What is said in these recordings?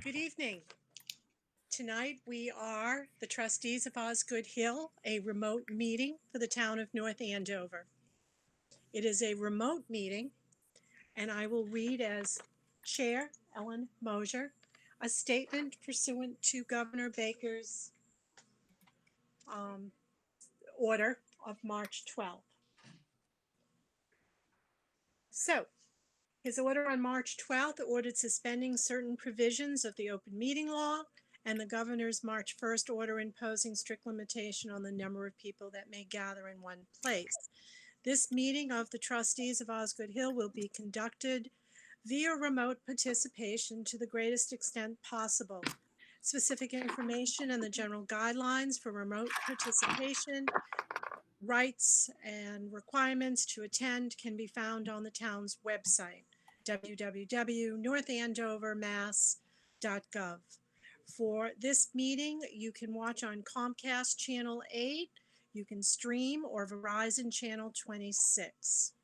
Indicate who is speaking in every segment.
Speaker 1: Good evening. Tonight we are the trustees of Osgood Hill, a remote meeting for the town of North Andover. It is a remote meeting, and I will read as Chair Ellen Mosier a statement pursuant to Governor Baker's order of March 12th. So, his order on March 12th ordered suspending certain provisions of the open meeting law and the governor's March 1st order imposing strict limitation on the number of people that may gather in one place. This meeting of the trustees of Osgood Hill will be conducted via remote participation to the greatest extent possible. Specific information and the general guidelines for remote participation, rights and requirements to attend can be found on the town's website, www.northandovermass.gov. For this meeting, you can watch on Comcast Channel 8, you can stream, or Verizon Channel 26.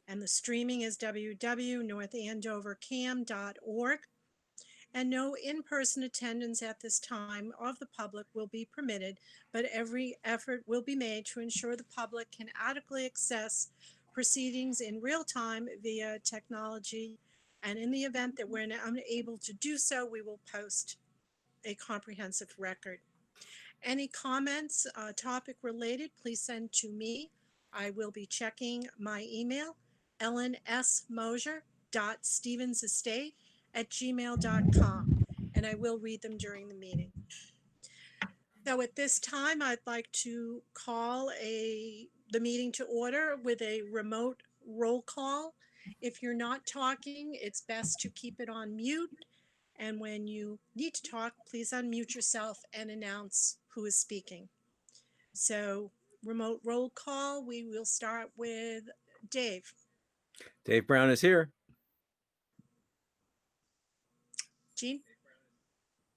Speaker 1: And the streaming is www.northandovercam.org. And no in-person attendance at this time of the public will be permitted, but every effort will be made to ensure the public can adequately access proceedings in real time via technology. And in the event that we're unable to do so, we will post a comprehensive record. Any comments, topic related, please send to me. I will be checking my email, ellensmosier.stevensestate@gmail.com, and I will read them during the meeting. So at this time, I'd like to call the meeting to order with a remote roll call. If you're not talking, it's best to keep it on mute. And when you need to talk, please unmute yourself and announce who is speaking. So remote roll call, we will start with Dave.
Speaker 2: Dave Brown is here.
Speaker 1: Jean?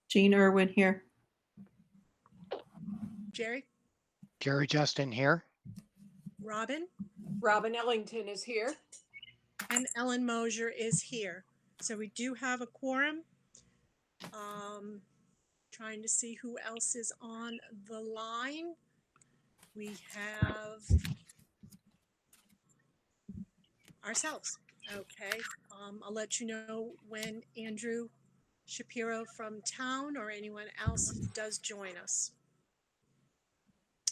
Speaker 3: Jean Irwin here.
Speaker 1: Jerry?
Speaker 4: Jerry Justin here.
Speaker 1: Robin?
Speaker 5: Robin Ellington is here.
Speaker 1: And Ellen Mosier is here. So we do have a quorum. Trying to see who else is on the line. We have ourselves. Okay. I'll let you know when Andrew Shapiro from town or anyone else does join us.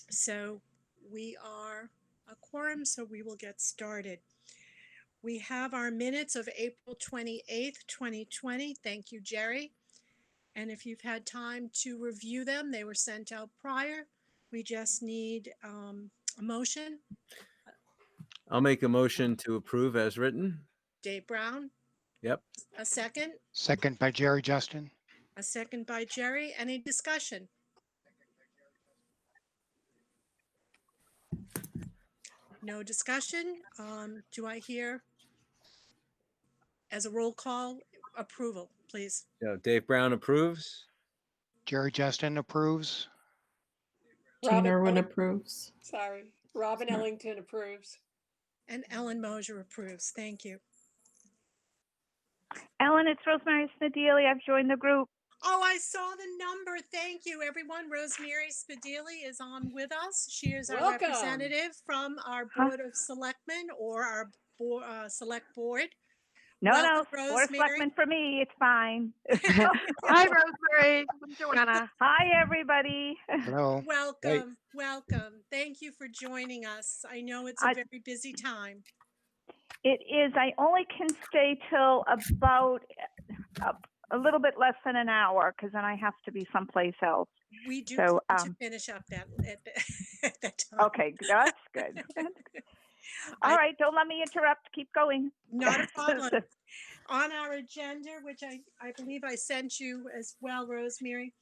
Speaker 1: So we are a quorum, so we will get started. We have our minutes of April 28th, 2020. Thank you, Jerry. And if you've had time to review them, they were sent out prior. We just need a motion.
Speaker 2: I'll make a motion to approve as written.
Speaker 1: Dave Brown.
Speaker 2: Yep.
Speaker 1: A second.
Speaker 4: Second by Jerry Justin.
Speaker 1: A second by Jerry. Any discussion? No discussion. Do I hear as a roll call approval, please?
Speaker 2: Dave Brown approves.
Speaker 4: Jerry Justin approves.
Speaker 3: Jean Irwin approves.
Speaker 5: Sorry. Robin Ellington approves.
Speaker 1: And Ellen Mosier approves. Thank you.
Speaker 6: Ellen, it's Rosemary Smedili. I've joined the group.
Speaker 1: Oh, I saw the number. Thank you, everyone. Rosemary Smedili is on with us. She is our
Speaker 5: Welcome.
Speaker 1: representative from our Board of Selectmen or our Select Board.
Speaker 6: No,
Speaker 1: Welcome,
Speaker 6: Board of
Speaker 1: Rosemary.
Speaker 6: Selectmen for me. It's fine.
Speaker 7: Hi, Rosemary. Joanna.
Speaker 6: Hi, everybody.
Speaker 4: Hello.
Speaker 1: Welcome. Welcome. Thank you for joining us. I know it's a very busy time.
Speaker 6: It is. I only can stay till about a little bit less than an hour because then I have to be someplace else.
Speaker 1: We do
Speaker 6: So,
Speaker 1: plan to finish up at that time.
Speaker 6: Okay, that's good. All right, don't let me interrupt. Keep going.
Speaker 1: Not a problem. On our agenda, which I believe I sent you as well, Rosemary.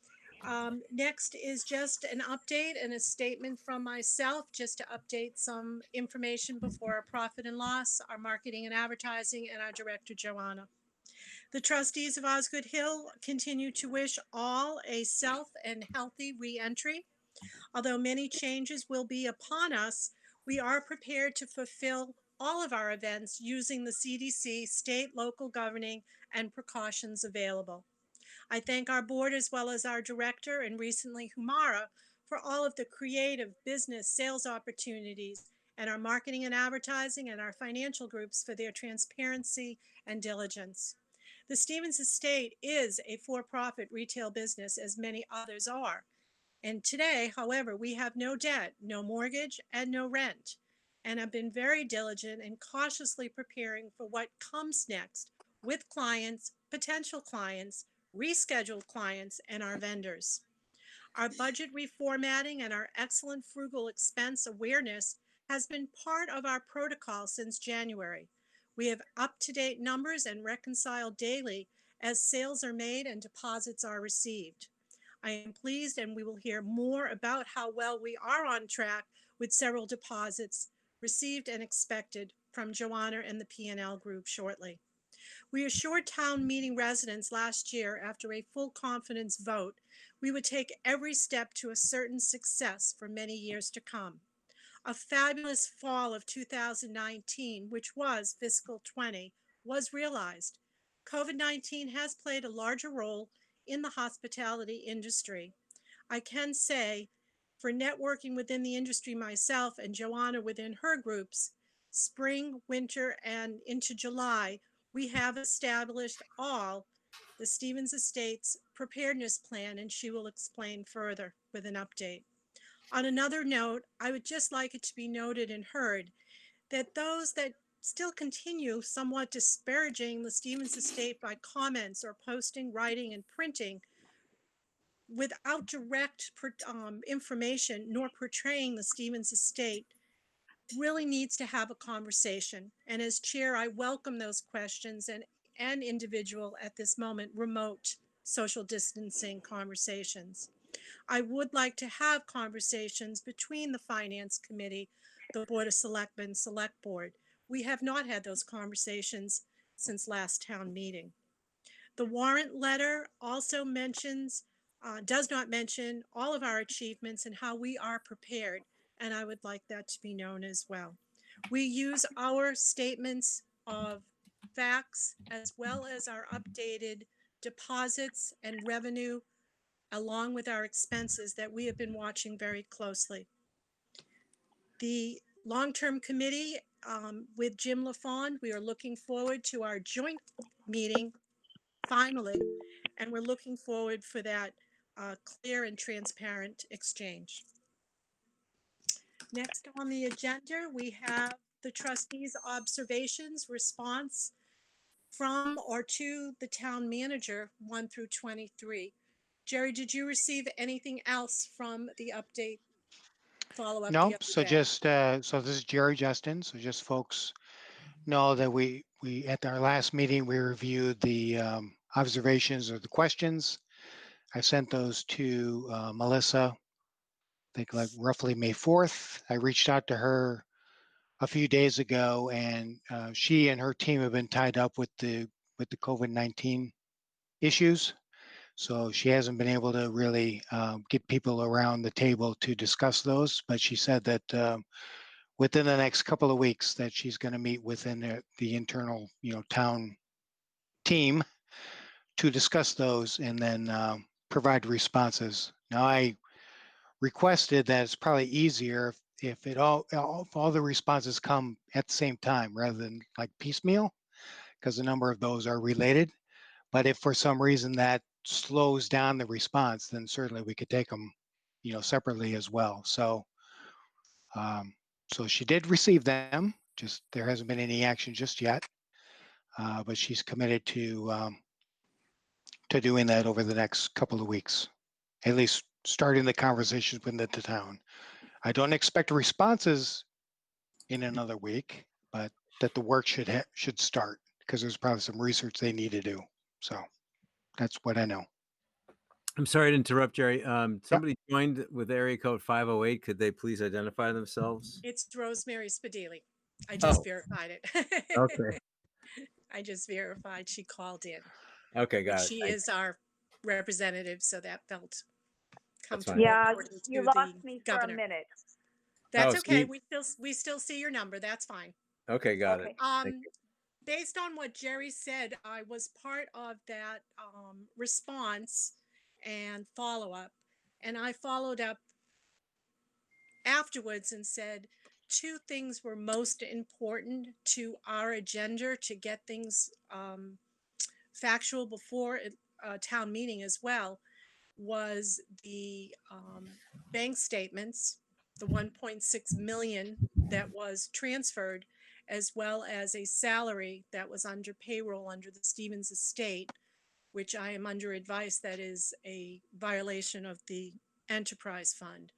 Speaker 1: Next is just an update and a statement from myself, just to update some information before our profit and loss, our marketing and advertising, and our director, Joanna. The trustees of Osgood Hill continue to wish all a safe and healthy re-entry. Although many changes will be upon us, we are prepared to fulfill all of our events using the CDC, state, local governing, and precautions available. I thank our board as well as our director and recently Humara for all of the creative business sales opportunities and our marketing and advertising and our financial groups for their transparency and diligence. The Stevens Estate is a for-profit retail business as many others are. And today, however, we have no debt, no mortgage, and no rent, and have been very diligent and cautiously preparing for what comes next with clients, potential clients, rescheduled clients, and our vendors. Our budget reformatting and our excellent frugal expense awareness has been part of our protocol since January. We have up-to-date numbers and reconcile daily as sales are made and deposits are received. I am pleased, and we will hear more about how well we are on track with several deposits received and expected from Joanna and the P&L group shortly. We assured town meeting residents last year, after a full confidence vote, we would take every step to a certain success for many years to come. A fabulous fall of 2019, which was fiscal 20, was realized. COVID-19 has played a larger role in the hospitality industry. I can say, for networking within the industry myself and Joanna within her groups, spring, winter, and into July, we have established all the Stevens Estates preparedness plan, and she will explain further with an update. On another note, I would just like it to be noted and heard that those that still continue somewhat disparaging the Stevens Estate by comments or posting, writing, and printing without direct information nor portraying the Stevens Estate really needs to have a conversation. And as chair, I welcome those questions and individual at this moment remote social distancing conversations. I would like to have conversations between the Finance Committee, the Board of Selectmen, Select Board. We have not had those conversations since last town meeting. The warrant letter also does not mention all of our achievements and how we are prepared, and I would like that to be known as well. We use our statements of facts as well as our updated deposits and revenue along with our expenses that we have been watching very closely. The long-term committee with Jim LaFond, we are looking forward to our joint meeting finally, and we're looking forward for that clear and transparent exchange. Next on the agenda, we have the trustees' observations response from or to the town manager 1 through 23. Jerry, did you receive anything else from the update follow-up the
Speaker 4: No,
Speaker 1: other
Speaker 4: so
Speaker 1: day?
Speaker 4: just, so this is Jerry Justin. So just folks know that we at our last meeting, we reviewed the observations or the questions. I sent those to Melissa, I think like roughly May 4th. I reached out to her a few days ago, and she and her team have been tied up with the COVID-19 issues. So she hasn't been able to really get people around the table to discuss those. But she said that within the next couple of weeks that she's going to meet within the internal, town team to discuss those and then provide responses. Now I requested that it's probably easier if all the responses come at the same time rather than like piecemeal, because a number of those are related. But if for some reason that slows down the response, then certainly we could take them, separately as well. So, so she did receive them. Just there hasn't been any action just yet, but she's committed to doing that over the next couple of weeks, at least starting the conversations within the town. I don't expect responses in another week, but that the work should start because there's probably some research they need to do. So that's what I know.
Speaker 2: I'm sorry to interrupt, Jerry.
Speaker 4: Yep.
Speaker 2: Somebody joined with area code 508. Could they please identify themselves?
Speaker 1: It's Rosemary Spadili. I just verified it.
Speaker 2: Okay.
Speaker 1: I just verified she called in.
Speaker 2: Okay,
Speaker 1: But
Speaker 2: got it.
Speaker 1: she
Speaker 2: Thank
Speaker 1: is our representative, so that felt
Speaker 2: That's
Speaker 1: comfortable
Speaker 2: fine.
Speaker 6: Yeah,
Speaker 1: according
Speaker 6: you
Speaker 1: to
Speaker 6: lost
Speaker 1: the
Speaker 6: me for a
Speaker 1: governor.
Speaker 6: minute.
Speaker 1: That's
Speaker 2: Oh,
Speaker 1: okay.
Speaker 2: Steve.
Speaker 1: We still see your number. That's fine.
Speaker 2: Okay, got
Speaker 6: Okay.
Speaker 2: it. Thank you.
Speaker 1: based on what Jerry said, I was part of that response and follow-up. And I followed up afterwards and said two things were most important to our agenda to get things factual before town meeting as well, was the bank statements, the 1.6 million that was transferred, as well as a salary that was under payroll under the Stevens estate, which I am under advice that is a violation of the enterprise fund.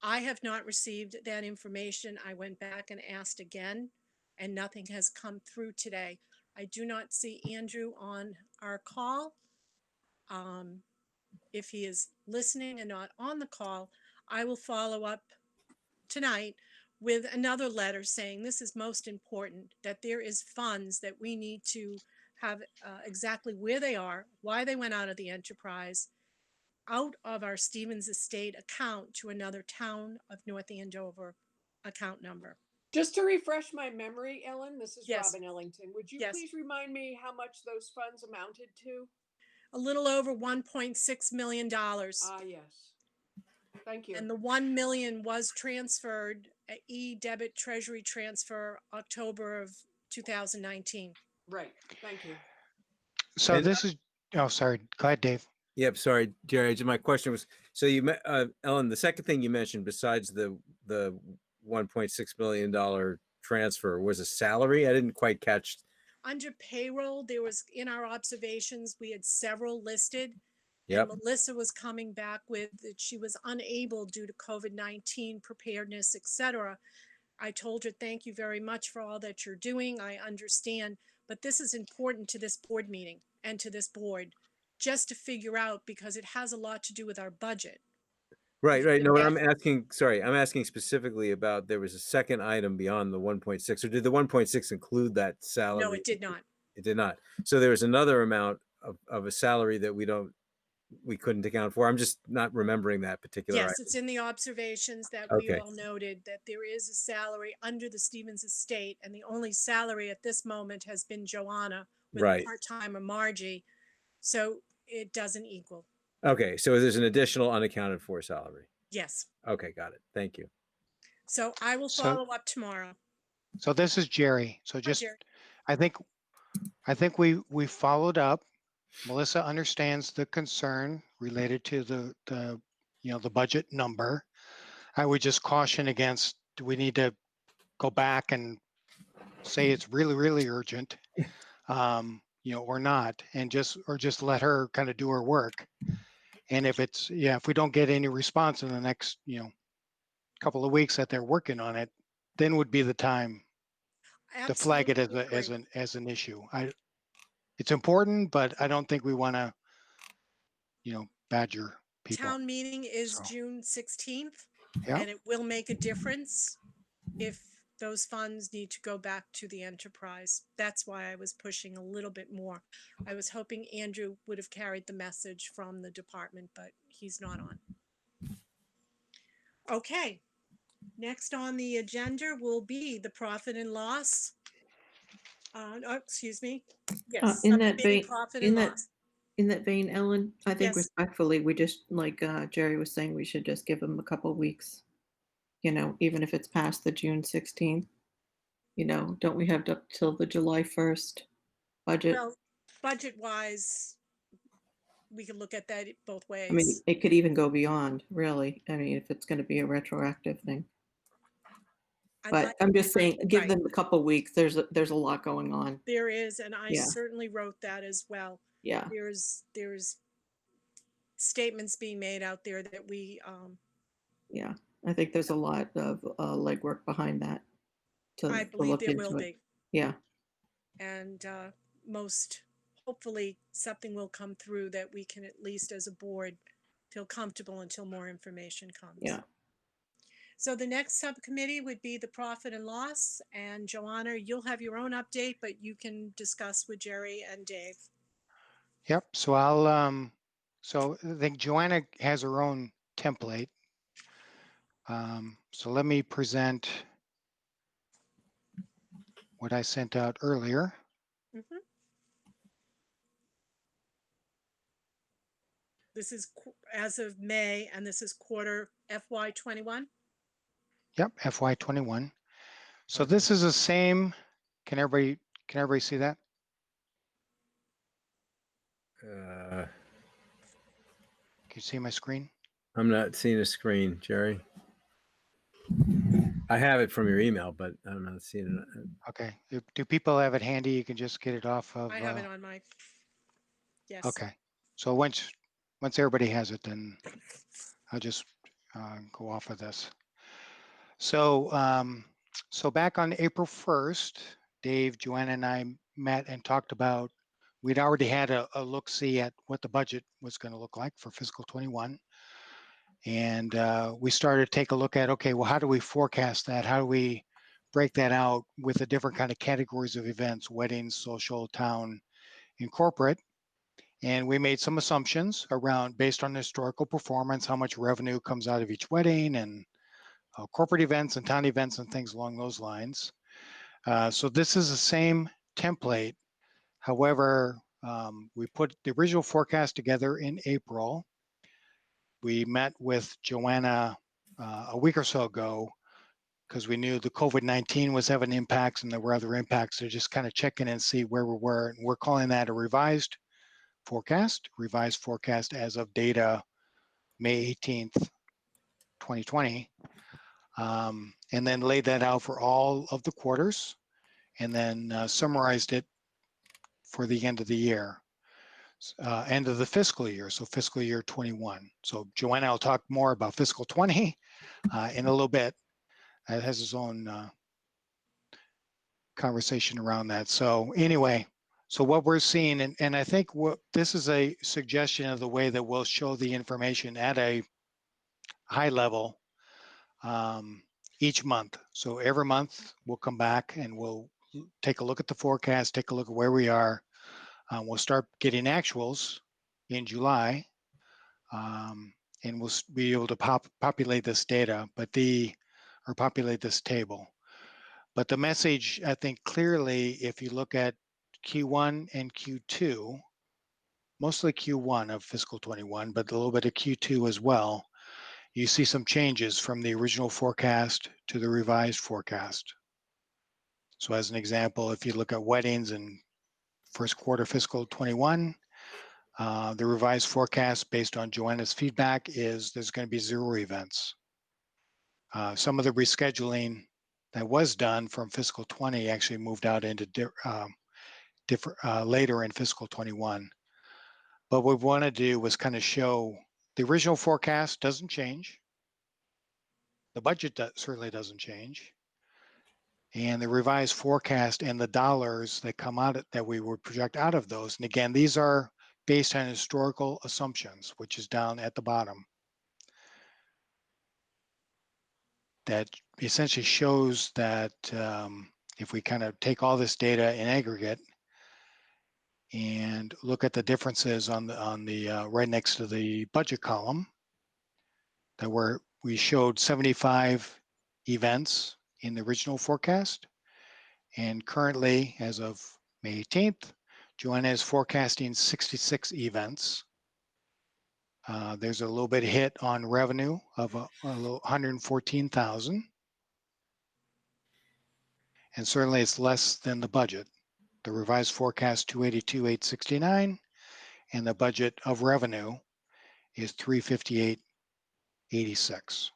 Speaker 1: I have not received that information. I went back and asked again, and nothing has come through today. I do not see Andrew on our call. If he is listening and not on the call, I will follow up tonight with another letter saying this is most important, that there is funds that we need to have exactly where they are, why they went out of the enterprise, out of our Stevens estate account to another town of North Andover account number.
Speaker 5: Just to refresh my memory, Ellen, this is
Speaker 1: Yes.
Speaker 5: Robin Ellington. Would you
Speaker 1: Yes.
Speaker 5: please remind me how much those funds amounted to?
Speaker 1: A little over $1.6 million.
Speaker 5: Ah, yes. Thank you.
Speaker 1: And the 1 million was transferred at e-debit treasury transfer October of 2019.
Speaker 5: Right. Thank you.
Speaker 4: So
Speaker 2: And-
Speaker 4: this is, oh, sorry. Go ahead, Dave.
Speaker 2: Yep, sorry, Jerry. My question was, so Ellen, the second thing you mentioned besides the $1.6 million transfer was a salary. I didn't quite catch.
Speaker 1: Under payroll, there was, in our observations, we had several listed.
Speaker 2: Yep.
Speaker 1: And Melissa was coming back with that she was unable due to COVID-19 preparedness, etc. I told her, thank you very much for all that you're doing. I understand, but this is important to this board meeting and to this board just to figure out, because it has a lot to do with our budget.
Speaker 2: Right. No, what I'm
Speaker 1: Yeah.
Speaker 2: asking, sorry, I'm asking specifically about, there was a second item beyond the 1.6, or did the 1.6 include that salary?
Speaker 1: No, it did not.
Speaker 2: It did not. So there was another amount of a salary that we couldn't account for. I'm just not remembering that particular
Speaker 1: Yes,
Speaker 2: item.
Speaker 1: it's in the observations that we
Speaker 2: Okay.
Speaker 1: all noted that there is a salary under the Stevens estate, and the only salary at this moment has been Joanna with
Speaker 2: Right.
Speaker 1: a part-timer Margie. So it doesn't equal.
Speaker 2: Okay, so there's an additional unaccounted for salary.
Speaker 1: Yes.
Speaker 2: Okay, got it. Thank you.
Speaker 1: So I will
Speaker 4: So-
Speaker 1: follow up tomorrow.
Speaker 4: So this is Jerry. So
Speaker 1: Hi,
Speaker 4: just,
Speaker 1: Jerry.
Speaker 4: I think we followed up. Melissa understands the concern related to the the budget number. I would just caution against, do we need to go back and say it's really, really urgent, or not, and just let her kind of do her work. And if it's, if we don't get any response in the next, couple of weeks that they're working on it, then would be the time to flag it
Speaker 1: Absolutely
Speaker 4: as
Speaker 1: agree.
Speaker 4: an issue. It's important, but I don't think we want to, badger people.
Speaker 1: Town meeting is
Speaker 4: So,
Speaker 1: June 16th,
Speaker 4: yeah.
Speaker 1: and it will make a difference if those funds need to go back to the enterprise. That's why I was pushing a little bit more. I was hoping Andrew would have carried the message from the department, but he's not on. Okay, next on the agenda will be the profit and loss. Excuse me. Yes,
Speaker 3: In that
Speaker 1: subcommittee
Speaker 3: vein,
Speaker 1: profit
Speaker 3: in
Speaker 1: and
Speaker 3: that
Speaker 1: loss.
Speaker 3: in that vein, Ellen, I think
Speaker 1: Yes.
Speaker 3: respectfully, we just, like Jerry was saying, we should just give them a couple weeks. Even if it's past the June 16th. Don't we have up till the July 1st budget?
Speaker 1: Well, budget-wise, we can look at that both ways.
Speaker 3: I mean, it could even go beyond, really. I mean, if it's going to be a retroactive thing.
Speaker 1: I'd
Speaker 3: But
Speaker 1: like-
Speaker 3: I'm just saying, give
Speaker 1: right.
Speaker 3: them a couple weeks. There's a lot going on.
Speaker 1: There is, and I
Speaker 3: Yeah.
Speaker 1: certainly wrote that as well.
Speaker 3: Yeah.
Speaker 1: There's statements being made out there that we,
Speaker 3: Yeah. I think there's a lot of legwork behind that.
Speaker 1: I
Speaker 3: To
Speaker 1: believe
Speaker 3: look
Speaker 1: there
Speaker 3: into
Speaker 1: will
Speaker 3: it.
Speaker 1: be.
Speaker 3: Yeah.
Speaker 1: And hopefully something will come through that we can, at least as a board, feel comfortable until more information comes.
Speaker 3: Yeah.
Speaker 1: So the next subcommittee would be the profit and loss. And Joanna, you'll have your own update, but you can discuss with Jerry and Dave.
Speaker 4: Yep. So so I think Joanna has her own template. So let me present what I sent out earlier.
Speaker 1: This is as of May, and this is quarter FY21.
Speaker 4: Yep, FY21. So
Speaker 2: Okay.
Speaker 4: this is the same. Can everybody see that?
Speaker 2: Uh,
Speaker 4: Can you see my screen?
Speaker 2: I'm not seeing a screen, Jerry. I have it from your email, but I'm not seeing it.
Speaker 4: Okay. Do people have it handy? You can just get it off of.
Speaker 1: I have it on my, yes.
Speaker 4: Okay. So once everybody has it, then I'll just go off of this. So so back on April 1st, Dave, Joanna, and I met and talked about. We'd already had a look-see at what the budget was going to look like for fiscal 21. And we started to take a look at, okay, well, how do we forecast that? How do we break that out with the different kind of categories of events, weddings, social, town, and corporate? And we made some assumptions around, based on historical performance, how much revenue comes out of each wedding, and corporate events and town events and things along those lines. So this is the same template. However, we put the original forecast together in April. We met with Joanna a week or so ago because we knew the COVID-19 was having impacts and there were other impacts. So just kind of check in and see where we were. And we're calling that a revised forecast as of data May 18th, 2020. And then laid that out for all of the quarters and then summarized it for the end of the year. End of the fiscal year, so fiscal year 21. So Joanna will talk more about fiscal 20 in a little bit. That has its own conversation around that. So anyway, so what we're seeing, and I think what this is a suggestion of the way that we'll show the information at a high level each month. So every month we'll come back and we'll take a look at the forecast, take a look at where we are. We'll start getting actuals in July, and we'll be able to populate this data, or populate this table. But the message, I think clearly, if you look at Q1 and Q2, mostly Q1 of fiscal 21, but a little bit of Q2 as well, you see some changes from the original forecast to the revised forecast. So as an example, if you look at weddings in first quarter fiscal 21, the revised forecast based on Joanna's feedback is there's going to be 0 events. Some of the rescheduling that was done from fiscal 20 actually moved out into later in fiscal 21. But what we want to do was kind of show the original forecast doesn't change. The budget certainly doesn't change. And the revised forecast and the dollars that come out that we would project out of those. And again, these are based on historical assumptions, which is down at the bottom. That essentially shows that if we kind of take all this data in aggregate and look at the differences on the right next to the budget column, that we showed 75 events in the original forecast, and currently, as of May 18th, Joanna is forecasting 66 events. There's a little bit of hit on revenue of a little 114,000. And certainly it's less than the budget. The revised forecast 282,869, and the budget of revenue is 358,86.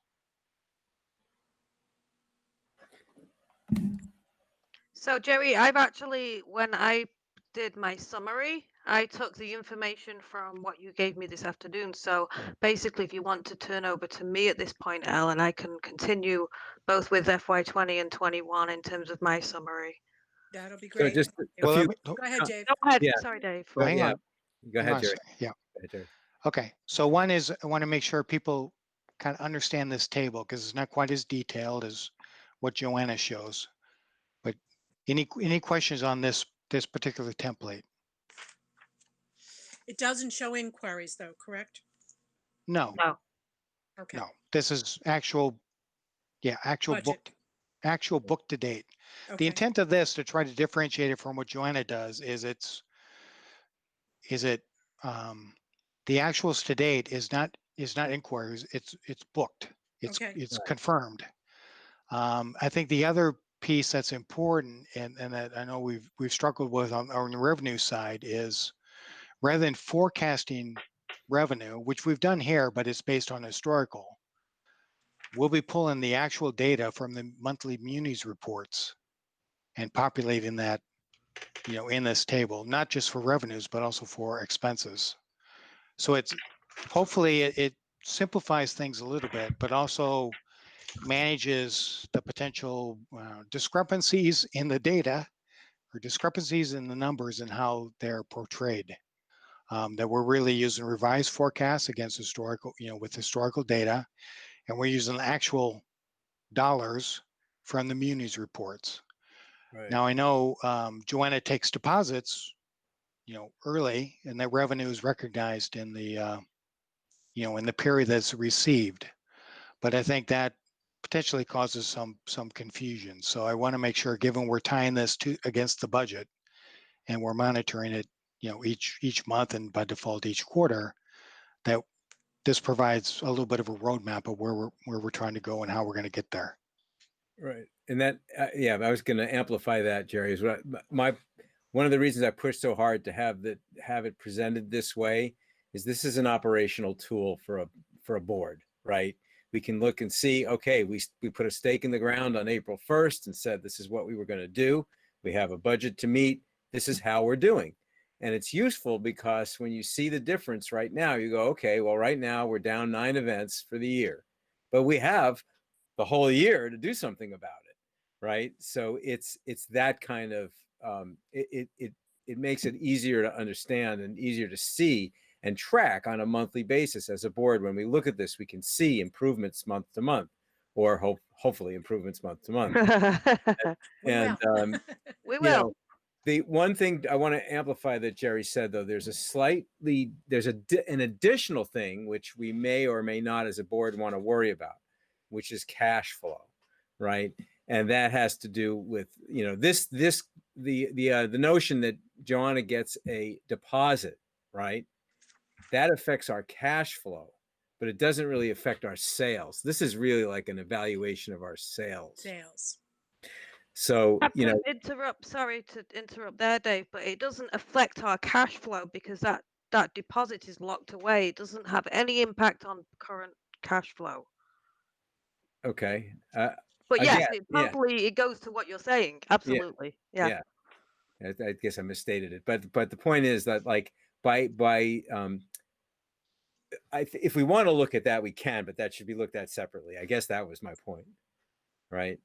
Speaker 7: So Jerry, I've actually, when I did my summary, I took the information from what you gave me this afternoon. So basically, if you want to turn over to me at this point, Ellen, I can continue both with FY20 and 21 in terms of my summary.
Speaker 1: That'll be
Speaker 2: So
Speaker 1: great.
Speaker 2: just a
Speaker 4: Well,
Speaker 2: few.
Speaker 1: Go ahead, Dave.
Speaker 7: Go ahead.
Speaker 2: Yeah.
Speaker 7: Sorry, Dave.
Speaker 4: well, hang
Speaker 2: Yeah.
Speaker 4: on.
Speaker 2: Go
Speaker 4: Hang
Speaker 2: ahead,
Speaker 4: on a
Speaker 2: Jerry.
Speaker 4: second. Yeah.
Speaker 2: Go ahead, Jerry.
Speaker 4: Okay. So one is I want to make sure people kind of understand this table because it's not quite as detailed as what Joanna shows. But any questions on this particular template?
Speaker 1: It doesn't show inquiries though, correct?
Speaker 4: No.
Speaker 7: No.
Speaker 1: Okay.
Speaker 4: No. This is actual
Speaker 1: Budget.
Speaker 4: book to date. The
Speaker 1: Okay.
Speaker 4: intent of this to try to differentiate it from what Joanna does is it The actuals to date is not inquiries. It's booked.
Speaker 1: Okay.
Speaker 4: It's
Speaker 2: Right.
Speaker 4: confirmed. I think the other piece that's important and that I know we've struggled with on the revenue side is rather than forecasting revenue, which we've done here, but it's based on historical, we'll be pulling the actual data from the monthly munis reports and populating that, in this table, not just for revenues, but also for expenses. So it's hopefully it simplifies things a little bit, but also manages the potential discrepancies in the data or discrepancies in the numbers and how they're portrayed. That we're really using revised forecasts against historical, with historical data, and we're using actual dollars from the munis reports.
Speaker 2: Right.
Speaker 4: Now I know Joanna takes deposits, early, and that revenue is recognized in the, in the period that's received. But I think that potentially causes some confusion. So I want to make sure, given we're tying this to against the budget, and we're monitoring it, each month and by default each quarter, that this provides a little bit of a roadmap of where we're trying to go and how we're going to get there.
Speaker 2: Right. And that, yeah, I was going to amplify that, Jerry, is what one of the reasons I pushed so hard to have it presented this way is this is an operational tool for a board, right? We can look and see, okay, we put a stake in the ground on April 1st and said, this is what we were going to do. We have a budget to meet. This is how we're doing. And it's useful because when you see the difference right now, you go, okay, well, right now we're down 9 events for the year, but we have the whole year to do something about it, right? So it's that kind of it makes it easier to understand and easier to see and track on a monthly basis as a board. When we look at this, we can see improvements month to month, or hopefully improvements month to month.
Speaker 1: We
Speaker 2: And
Speaker 1: will.
Speaker 7: We
Speaker 2: you
Speaker 7: will.
Speaker 2: know, the one thing I want to amplify that Jerry said, though, there's an additional thing which we may or may not as a board want to worry about, which is cash flow, right? And that has to do with, the notion that Joanna gets a deposit, right? That affects our cash flow, but it doesn't really affect our sales. This is really like an evaluation of our sales.
Speaker 1: Sales.
Speaker 2: So,
Speaker 7: Sorry to interrupt there, Dave, but it doesn't affect our cash flow because that deposit is locked away. It doesn't have any impact on current cash flow.
Speaker 2: okay.
Speaker 7: But yes,
Speaker 2: Again,
Speaker 7: it goes to what you're saying. Absolutely. Yeah.
Speaker 2: I guess I misstated it, but the point is that, like, if we want to look at that, we can, but that should be looked at separately. I guess that was my point, right?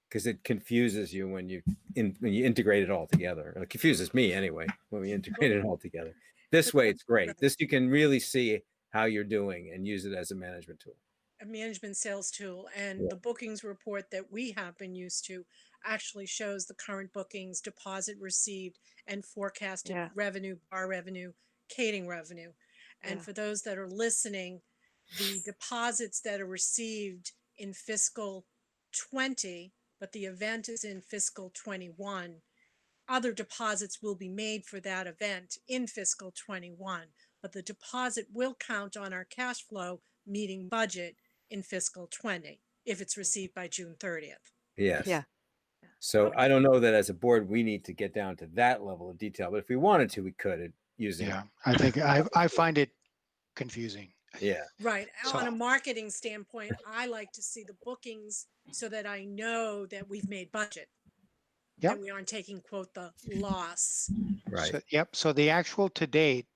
Speaker 2: Because it confuses you when you integrate it all together. It confuses me anyway when we integrate it all together. This way, it's great. This, you can really see how you're doing and use it as a management tool.
Speaker 1: A management sales tool, and
Speaker 2: Yeah.
Speaker 1: the bookings report that we have been used to actually shows the current bookings, deposit received, and forecasted
Speaker 7: Yeah.
Speaker 1: revenue, bar revenue, catering revenue. And
Speaker 7: Yeah.
Speaker 1: for those that are listening, the deposits that are received in fiscal 20, but the event is in fiscal 21, other deposits will be made for that event in fiscal 21, but the deposit will count on our cash flow meeting budget in fiscal 20 if it's received by June 30th.
Speaker 2: Yes.
Speaker 7: Yeah.
Speaker 2: So
Speaker 1: Okay.
Speaker 2: I don't know that as a board we need to get down to that level of detail, but if we wanted to, we could using.
Speaker 4: Yeah, I think I find it confusing.
Speaker 2: Yeah.
Speaker 1: Right.
Speaker 4: So-
Speaker 1: On a marketing standpoint, I like to see the bookings so that I know that we've made budget.
Speaker 4: Yep.
Speaker 1: That we aren't taking, quote, the loss.
Speaker 2: Right.
Speaker 4: So, yep. So the actual to date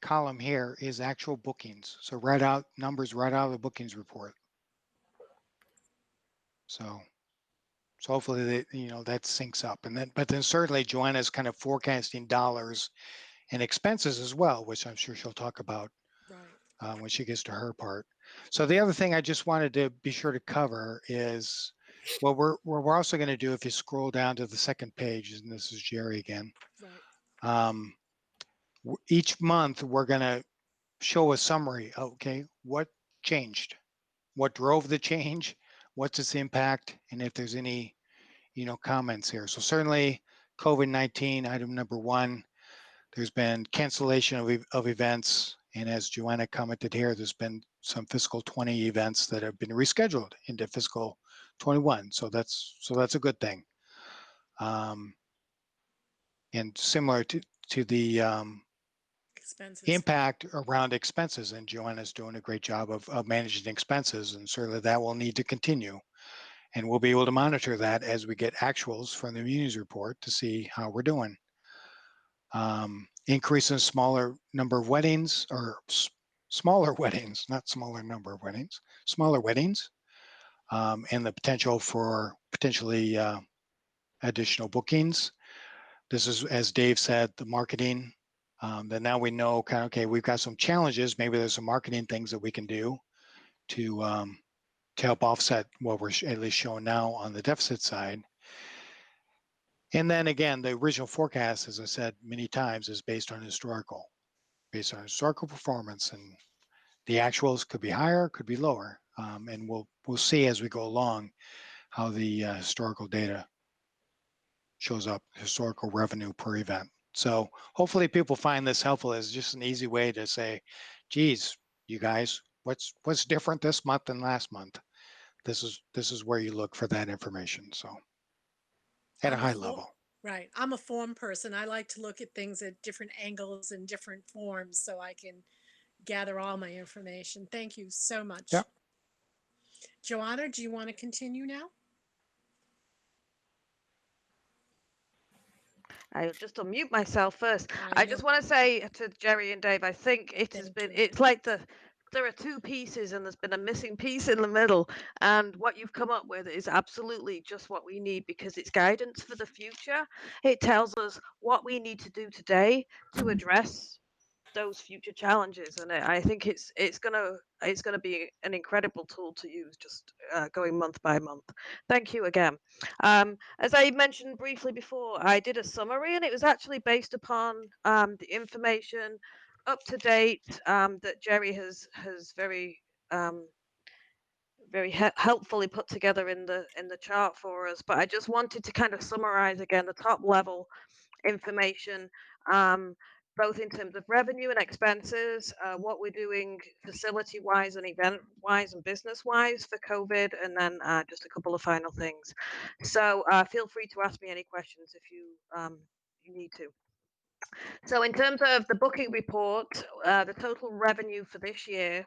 Speaker 4: column here is actual bookings. So numbers right out of the bookings report. So hopefully that syncs up, but then certainly Joanna's kind of forecasting dollars and expenses as well, which I'm sure she'll talk about
Speaker 1: Right.
Speaker 4: when she gets to her part. So the other thing I just wanted to be sure to cover is what we're also going to do. If you scroll down to the second page, and this is Jerry again.
Speaker 1: Right.
Speaker 4: Each month we're going to show a summary. Okay, what changed? What drove the change? What's its impact? And if there's any, comments here. So certainly COVID-19, item number 1. There's been cancellation of events And as Joanna commented here, there's been some fiscal 20 events that have been rescheduled into fiscal 21. So that's a good thing. And similar to the
Speaker 1: Expenses.
Speaker 4: impact around expenses, and Joanna's doing a great job of managing expenses, and certainly that will need to continue. And we'll be able to monitor that as we get actuals from the Muni's report to see how we're doing. Increase in smaller number of weddings, or smaller weddings, not smaller number of weddings, smaller weddings, and the potential for potentially additional bookings. This is, as Dave said, the marketing, that now we know kind of, okay, we've got some challenges. Maybe there's some marketing things that we can do to help offset what we're at least showing now on the deficit side. And then again, the original forecast, as I said many times, is based on historical performance, and the actuals could be higher, could be lower. And we'll see as we go along how the historical data shows up, historical revenue per event. So hopefully people find this helpful as just an easy way to say, geez, you guys, what's different this month than last month? This is where you look for that information. So at a high level.
Speaker 1: Right. I'm a form person. I like to look at things at different angles and different forms so I can gather all my information. Thank you so much.
Speaker 4: Yep.
Speaker 1: Joanna, do you want to continue now?
Speaker 7: I'll just unmute myself first.
Speaker 1: I
Speaker 7: I just
Speaker 1: know.
Speaker 7: want to say to Jerry and Dave, I think it has
Speaker 1: Thank
Speaker 7: been,
Speaker 1: you.
Speaker 7: it's like there are two pieces and there's been a missing piece in the middle. And what you've come up with is absolutely just what we need, because it's guidance for the future. It tells us what we need to do today to address those future challenges, and I think it's gonna be an incredible tool to use, just going month by month. Thank you again. As I mentioned briefly before, I did a summary, and it was actually based upon the information up to date that Jerry has very helpfully put together in the chart for us. But I just wanted to kind of summarize again the top level information, both in terms of revenue and expenses, what we're doing facility-wise and event-wise and business-wise for COVID, and then just a couple of final things. So feel free to ask me any questions if you need to. So in terms of the booking report, the total revenue for this year,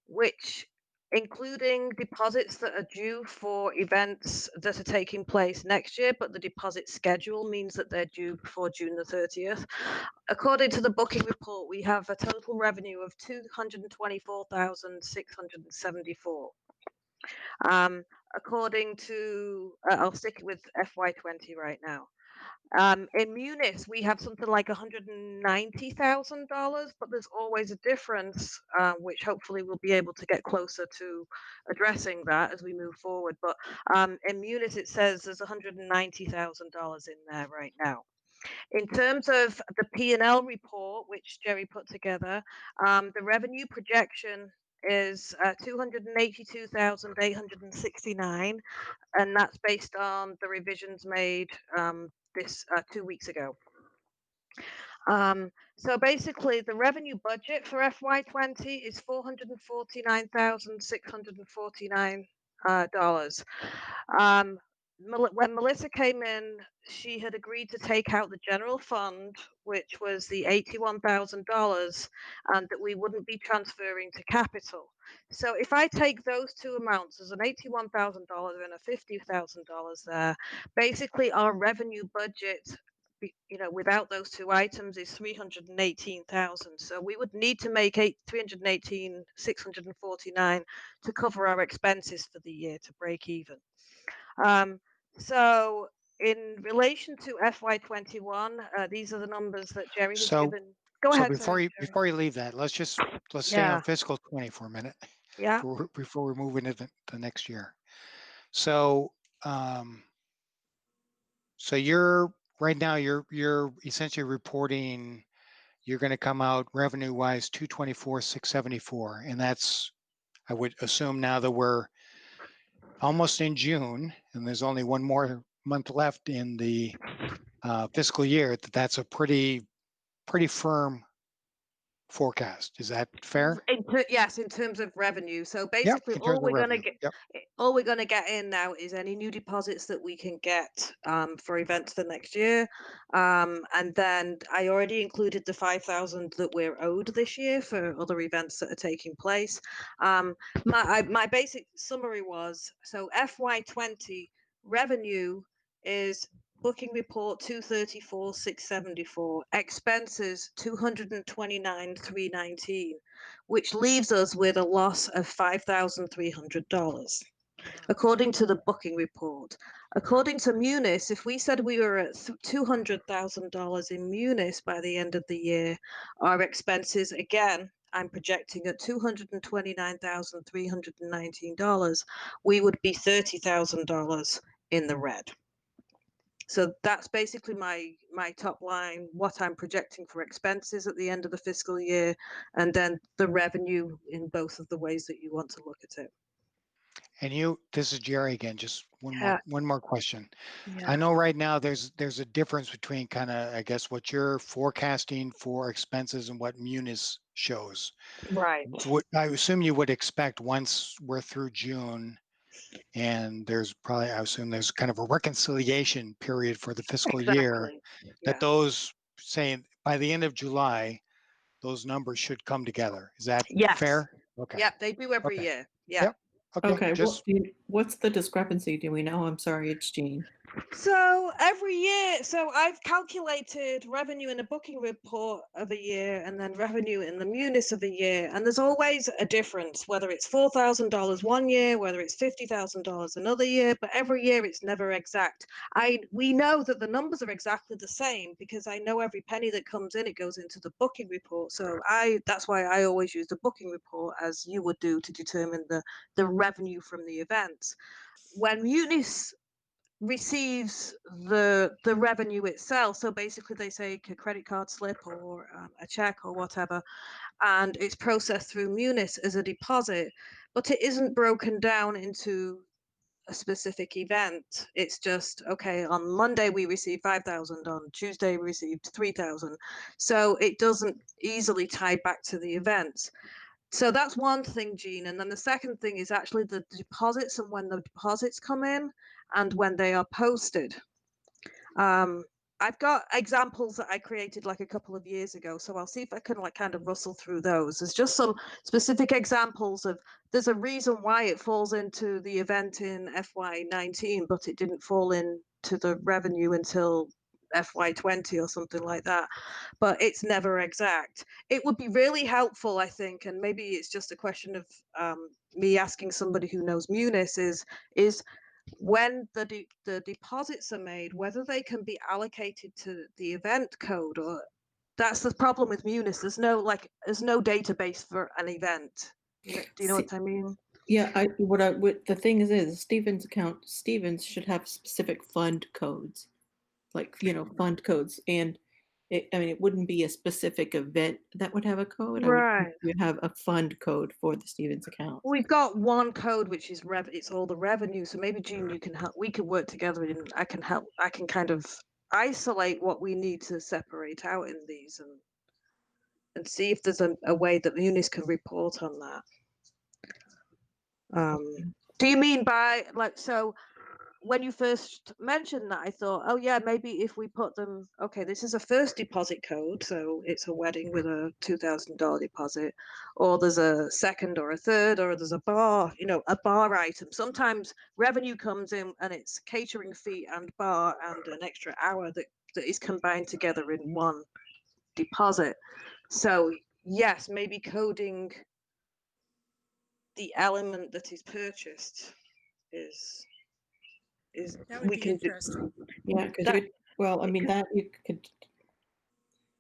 Speaker 7: which including deposits that are due for events that are taking place next year, but the deposit schedule means that they're due before June the 30th. According to the booking report, we have a total revenue of $224,674. According to, I'll stick with FY20 right now. In Munis, we have something like $190,000, but there's always a difference, which hopefully we'll be able to get closer to addressing that as we move forward. But in Munis, it says there's $190,000 in there right now. In terms of the P&L report, which Jerry put together, the revenue projection is 282,869, and that's based on the revisions made this 2 weeks ago. So basically, the revenue budget for FY20 is $449,649. When Melissa came in, she had agreed to take out the general fund, which was the $81,000, and that we wouldn't be transferring to capital. So if I take those two amounts, there's an $81,000 and a $50,000 there. Basically, our revenue budget, without those two items, is 318,000. So we would need to make 318,649 to cover our expenses for the year to break even. So in relation to FY21, these are the numbers that Jerry has given. Go ahead.
Speaker 4: Before you leave that, let's stay on fiscal 20 for a minute.
Speaker 7: Yeah.
Speaker 4: Before we move into the next year. So so you're right now you're essentially reporting you're going to come out revenue wise 224,674, and that's, I would assume now that we're almost in June and there's only one more month left in the fiscal year, that's a pretty firm forecast. Is that fair?
Speaker 7: Yes, in terms of revenue. So
Speaker 4: Yep,
Speaker 7: basically,
Speaker 4: in terms of revenue. Yep.
Speaker 7: all we're gonna get in now is any new deposits that we can get for events for next year, and then I already included the 5,000 that we're owed this year for other events that are taking place. My basic summary was, so FY20 revenue is booking report 234,674, expenses 229,319, which leaves us with a loss of $5,300 according to the booking report. According to Munis, if we said we were at $200,000 in Munis by the end of the year, our expenses, again, I'm projecting at $229,319, we would be $30,000 in the red. So that's basically my top line, what I'm projecting for expenses at the end of the fiscal year, and then the revenue in both of the ways that you want to look at it.
Speaker 4: And this is Jerry again, just one more question.
Speaker 7: Yeah.
Speaker 4: I know right now there's a difference between kind of, I guess, what you're forecasting for expenses and what Munis shows.
Speaker 7: Right.
Speaker 4: I assume you would expect once we're through June, and there's probably, I assume there's kind of a reconciliation period for the fiscal year, that those, saying by the end of July, those numbers should come together. Is that fair? Okay.
Speaker 7: Yep, they do every year. Yeah.
Speaker 4: Yep. Okay.
Speaker 3: What's the discrepancy? Do we know? I'm sorry, it's Jean.
Speaker 7: So every year, so I've calculated revenue in a booking report of a year and then revenue in the Munis of a year. And there's always a difference, whether it's $4,000 one year, whether it's $50,000 another year, but every year it's never exact. We know that the numbers are exactly the same because I know every penny that comes in, it goes into the booking report. So that's why I always use the booking report, as you would do, to determine the revenue from the events. When Munis receives the revenue itself, so basically they say a credit card slip or a check or whatever, and it's processed through Munis as a deposit, but it isn't broken down into a specific event. It's just, okay, on Monday we received 5,000, on Tuesday we received 3,000, so it doesn't easily tie back to the events. So that's one thing, Jean. And then the second thing is actually the deposits and when the deposits come in and when they are posted. I've got examples that I created like a couple of years ago, so I'll see if I can like kind of rustle through those. There's just some specific examples of, there's a reason why it falls into the event in FY19, but it didn't fall into the revenue until FY20 or something like that, but it's never exact. It would be really helpful, I think, and maybe it's just a question of me asking somebody who knows Munis, is when the deposits are made, whether they can be allocated to the event code, or that's the problem with Munis. There's no database for an event. Do you know what I mean?
Speaker 3: Yeah, the thing is Stevens should have specific fund codes, like, fund codes. And it wouldn't be a specific event that would have a code.
Speaker 7: Right.
Speaker 3: You have a fund code for the Stevens account.
Speaker 7: We've got one code, which is it's all the revenue. So maybe Jean, you can help. We could work together, and I can help. I can kind of isolate what we need to separate out in these, and see if there's a way that Munis can report on that. Do you mean by so? When you first mentioned that, I thought, oh yeah, maybe if we put them, okay, this is a first deposit code, so it's a wedding with a $2,000 deposit, or there's a second or a third, or there's a bar, a bar item. Sometimes revenue comes in and it's catering fee and bar and an extra hour that is combined together in one deposit. So yes, maybe coding the element that is purchased is
Speaker 1: That would be interesting.
Speaker 3: Yeah, because you could,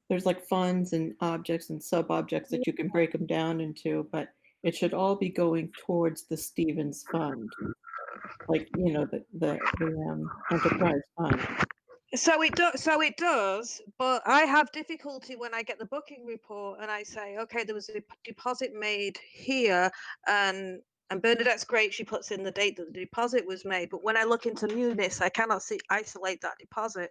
Speaker 3: there's like funds and objects and sub-objects that you can break them down into, but it should all be going towards the Stevens fund, like, the enterprise fund.
Speaker 7: So it does, but I have difficulty when I get the booking report and I say, okay, there was a deposit made here, and And Bernadette's great. She puts in the date that the deposit was made. But when I look into Munis, I cannot isolate that deposit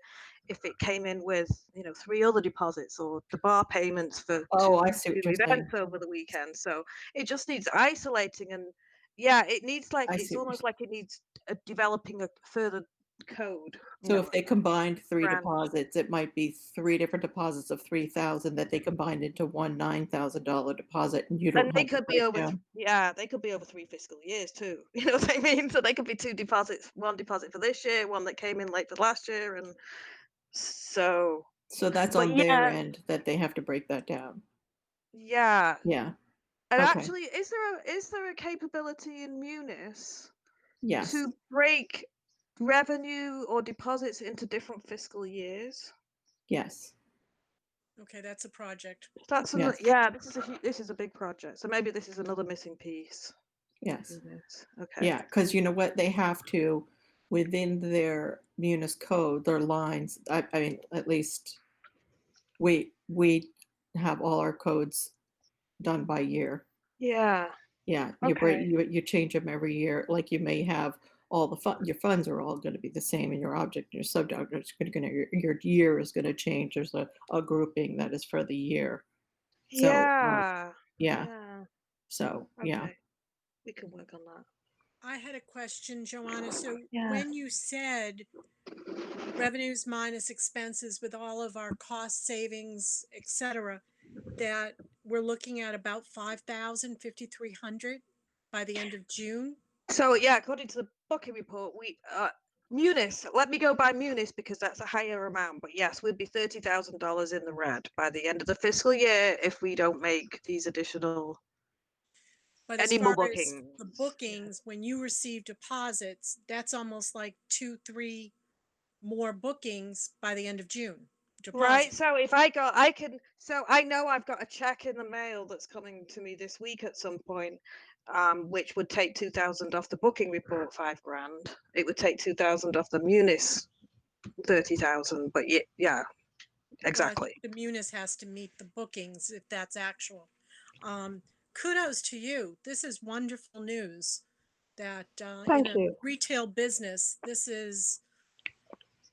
Speaker 7: if it came in with, 3 other deposits or the bar payments for
Speaker 3: Oh,
Speaker 7: two
Speaker 3: I see what you're saying.
Speaker 7: events over the weekend. So it just needs isolating. And yeah, it needs
Speaker 3: I
Speaker 7: it's
Speaker 3: see what you're
Speaker 7: almost like it needs developing a further code.
Speaker 3: So if they combined 3
Speaker 7: brand.
Speaker 3: deposits, it might be 3 different deposits of 3,000 that they combined into one $9,000 deposit, and you don't
Speaker 7: And they
Speaker 3: have the
Speaker 7: could be over,
Speaker 3: breakdown.
Speaker 7: they could be over 3 fiscal years too. You know what I mean? So they could be 2 deposits, one deposit for this year, one that came in late for last year, and so.
Speaker 3: So that's
Speaker 7: But
Speaker 3: on their
Speaker 7: yeah,
Speaker 3: end that they have to break that down.
Speaker 7: yeah.
Speaker 3: Yeah.
Speaker 7: And
Speaker 3: Okay.
Speaker 7: actually, is there a capability in Munis
Speaker 3: Yes.
Speaker 7: to break revenue or deposits into different fiscal years?
Speaker 3: Yes.
Speaker 1: Okay, that's a project.
Speaker 7: That's
Speaker 3: Yes.
Speaker 7: yeah. This is a big project. So maybe this is another missing piece.
Speaker 3: Yes.
Speaker 7: Okay.
Speaker 3: Yeah, because you know what? They have to, within their Munis code, their lines, I mean, at least we have all our codes done by year.
Speaker 7: Yeah.
Speaker 3: Yeah,
Speaker 7: Okay.
Speaker 3: you change them every year. Like you may have all the your funds are all going to be the same, and your object and your subject is going to your year is going to change. There's a grouping that is for the year. So
Speaker 7: Yeah.
Speaker 3: yeah.
Speaker 7: Yeah.
Speaker 3: So
Speaker 7: Okay.
Speaker 3: yeah.
Speaker 7: We can work on that.
Speaker 1: I had a question, Joanna. So
Speaker 7: Yeah.
Speaker 1: when you said revenues minus expenses with all of our cost savings, et cetera, that we're looking at about 5,000, by the end of June?
Speaker 7: So yeah, according to the booking report, we Munis. Let me go by Munis because that's a higher amount. But yes, we'd be $30,000 in the red by the end of the fiscal year if we don't make these additional
Speaker 1: But as
Speaker 7: any more
Speaker 1: far as
Speaker 7: bookings.
Speaker 1: the bookings, when you receive deposits, that's almost like 2, 3 more bookings by the end of June.
Speaker 7: Right.
Speaker 1: Deposits.
Speaker 7: So if I know I've got a check in the mail that's coming to me this week at some point, which would take 2,000 off the booking report, 5 grand. It would take 2,000 off the Munis, 30,000. But yeah,
Speaker 1: Well, I
Speaker 7: exactly.
Speaker 1: think the Munis has to meet the bookings if that's actual. Kudos to you. This is wonderful news that in a retail business, this is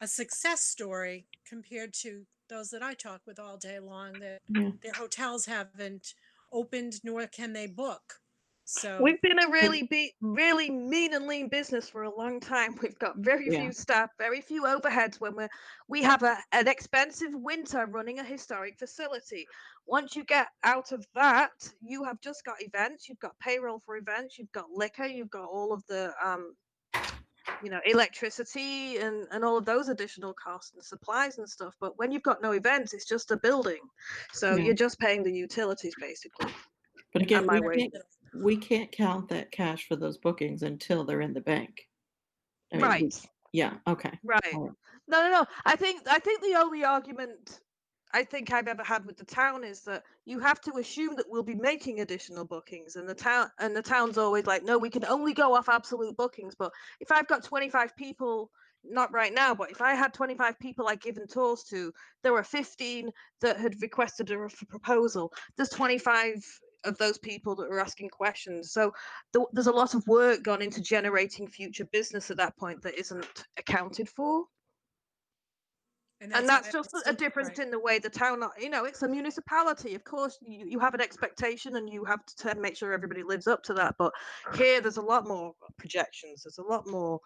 Speaker 1: a success story compared to those that I talk with all day long that
Speaker 3: Yeah.
Speaker 1: their hotels haven't opened nor can they book. So
Speaker 7: We've been a really mean and lean business for a long time. We've got very
Speaker 3: Yeah.
Speaker 7: few staff, very few overheads when we have an expensive winter running a historic facility. Once you get out of that, you have just got events, you've got payroll for events, you've got liquor, you've got all of the electricity and all of those additional costs and supplies and stuff. But when you've got no events, it's just a building. So
Speaker 3: Yeah.
Speaker 7: you're just paying the utilities basically.
Speaker 3: But again,
Speaker 7: my
Speaker 3: we can't count that cash for those bookings until they're in the bank. I mean,
Speaker 7: Right.
Speaker 3: yeah. Okay.
Speaker 7: Right.
Speaker 3: All right.
Speaker 7: No. I think the only argument I think I've ever had with the town is that you have to assume that we'll be making additional bookings, and the town's always like, no, we can only go off absolute bookings. But if I've got 25 people, not right now, but if I had 25 people I'd given tours to, there were 15 that had requested a proposal. There's 25 of those people that were asking questions. So there's a lot of work gone into generating future business at that point that isn't accounted for. And that's
Speaker 1: why
Speaker 7: just
Speaker 1: I
Speaker 7: a difference in the way the town, it's a municipality. Of course, you have an expectation and you have to make sure everybody lives up to that. But here, there's a lot more projections. There's a lot more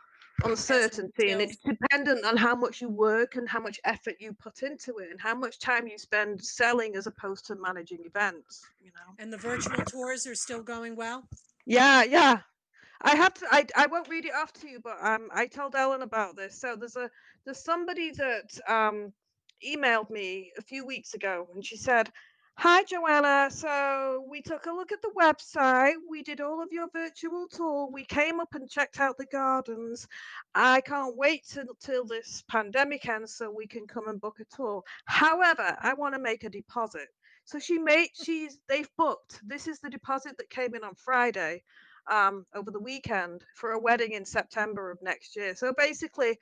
Speaker 7: uncertainty, and it's dependent on how much you work and how much effort you put into it and how much time you spend selling as opposed to managing events.
Speaker 1: And the virtual tours are still going well?
Speaker 7: Yeah. I won't read it off to you, but I told Ellen about this. So there's somebody that emailed me a few weeks ago, and she said, "Hi Joanna, so we took a look at the website. We did all of your virtual tour. We came up and checked out the gardens. I can't wait till this pandemic ends so we can come and book a tour. However, I want to make a deposit." So they've booked. This is the deposit that came in on Friday. Over the weekend for a wedding in September of next year. So basically,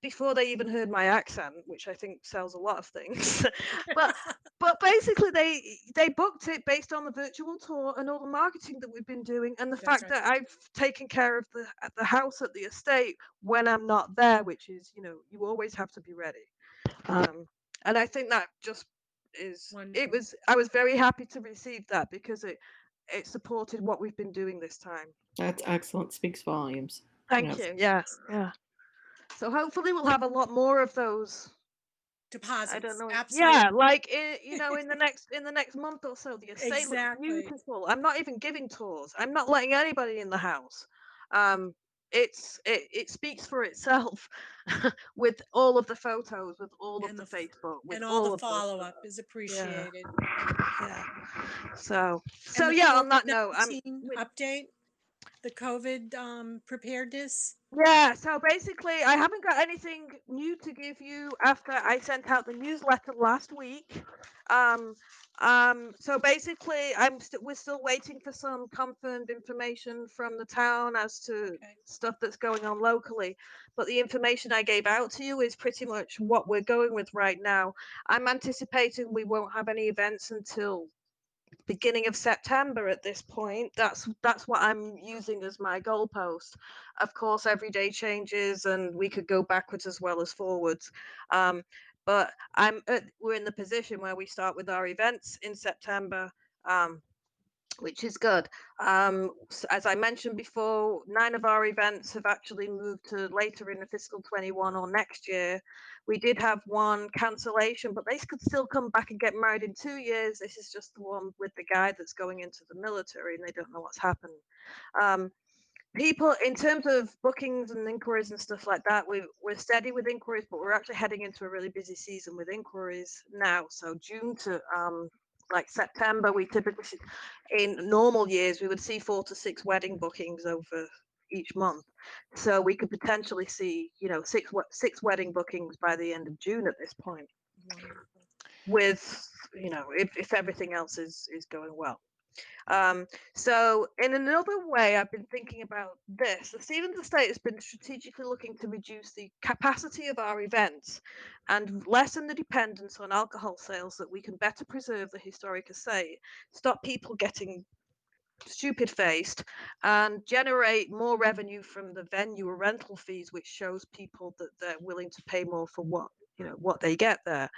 Speaker 7: before they even heard my accent, which I think sells a lot of things. but basically they booked it based on the virtual tour and all the marketing that we've been doing, and the
Speaker 1: That's
Speaker 7: fact
Speaker 1: right.
Speaker 7: that I've taken care of the house at the estate when I'm not there, which is, you always have to be ready. And I think that just
Speaker 1: Wonderful.
Speaker 7: I was very happy to receive that, because it supported what we've been doing this time.
Speaker 3: That's excellent. Speaks volumes.
Speaker 7: Thank
Speaker 3: Yes.
Speaker 7: you. Yes. Yeah. So hopefully we'll have a lot more of those. I don't
Speaker 1: Deposits.
Speaker 7: know.
Speaker 1: Absolutely.
Speaker 7: Yeah, like in the next month or so, the estate looks
Speaker 1: Exactly.
Speaker 7: beautiful. I'm not even giving tours. I'm not letting anybody in the house. It speaks for itself with all of the photos, with all of
Speaker 1: And
Speaker 7: the
Speaker 1: the
Speaker 7: Facebook, with
Speaker 1: and all
Speaker 7: all
Speaker 1: the
Speaker 7: of those
Speaker 1: follow-up is
Speaker 7: photos. Yeah,
Speaker 1: appreciated.
Speaker 7: yeah. So
Speaker 1: And the
Speaker 7: yeah. On that note,
Speaker 1: COVID-19 update, the COVID preparedness.
Speaker 7: Yeah, so basically, I haven't got anything new to give you after I sent out the newsletter last week. Um, so basically, we're still waiting for some confirmed information from the town as to
Speaker 1: Okay.
Speaker 7: stuff that's going on locally. But the information I gave out to you is pretty much what we're going with right now. I'm anticipating we won't have any events until beginning of September at this point. That's what I'm using as my goalpost. Of course, every day changes, and we could go backwards as well as forwards. But we're in the position where we start with our events in September. Which is good. As I mentioned before, 9 of our events have actually moved to later in the fiscal 21 or next year. We did have one cancellation, but they could still come back and get married in 2 years. This is just the one with the guy that's going into the military, and they don't know what's happened. People, in terms of bookings and inquiries and stuff like that, we're steady with inquiries, but we're actually heading into a really busy season with inquiries now. So June to like September, we typically in normal years we would see 4 to 6 wedding bookings over each month. So we could potentially see, 6 wedding bookings by the end of June at this point.
Speaker 1: Wonderful.
Speaker 7: With if everything else is going well. So in another way, I've been thinking about this. The Stevens Estate has been strategically looking to reduce the capacity of our events and lessen the dependence on alcohol sales, that we can better preserve the historic estate, stop people getting stupid faced, and generate more revenue from the venue or rental fees, which shows people that they're willing to pay more for what they get there.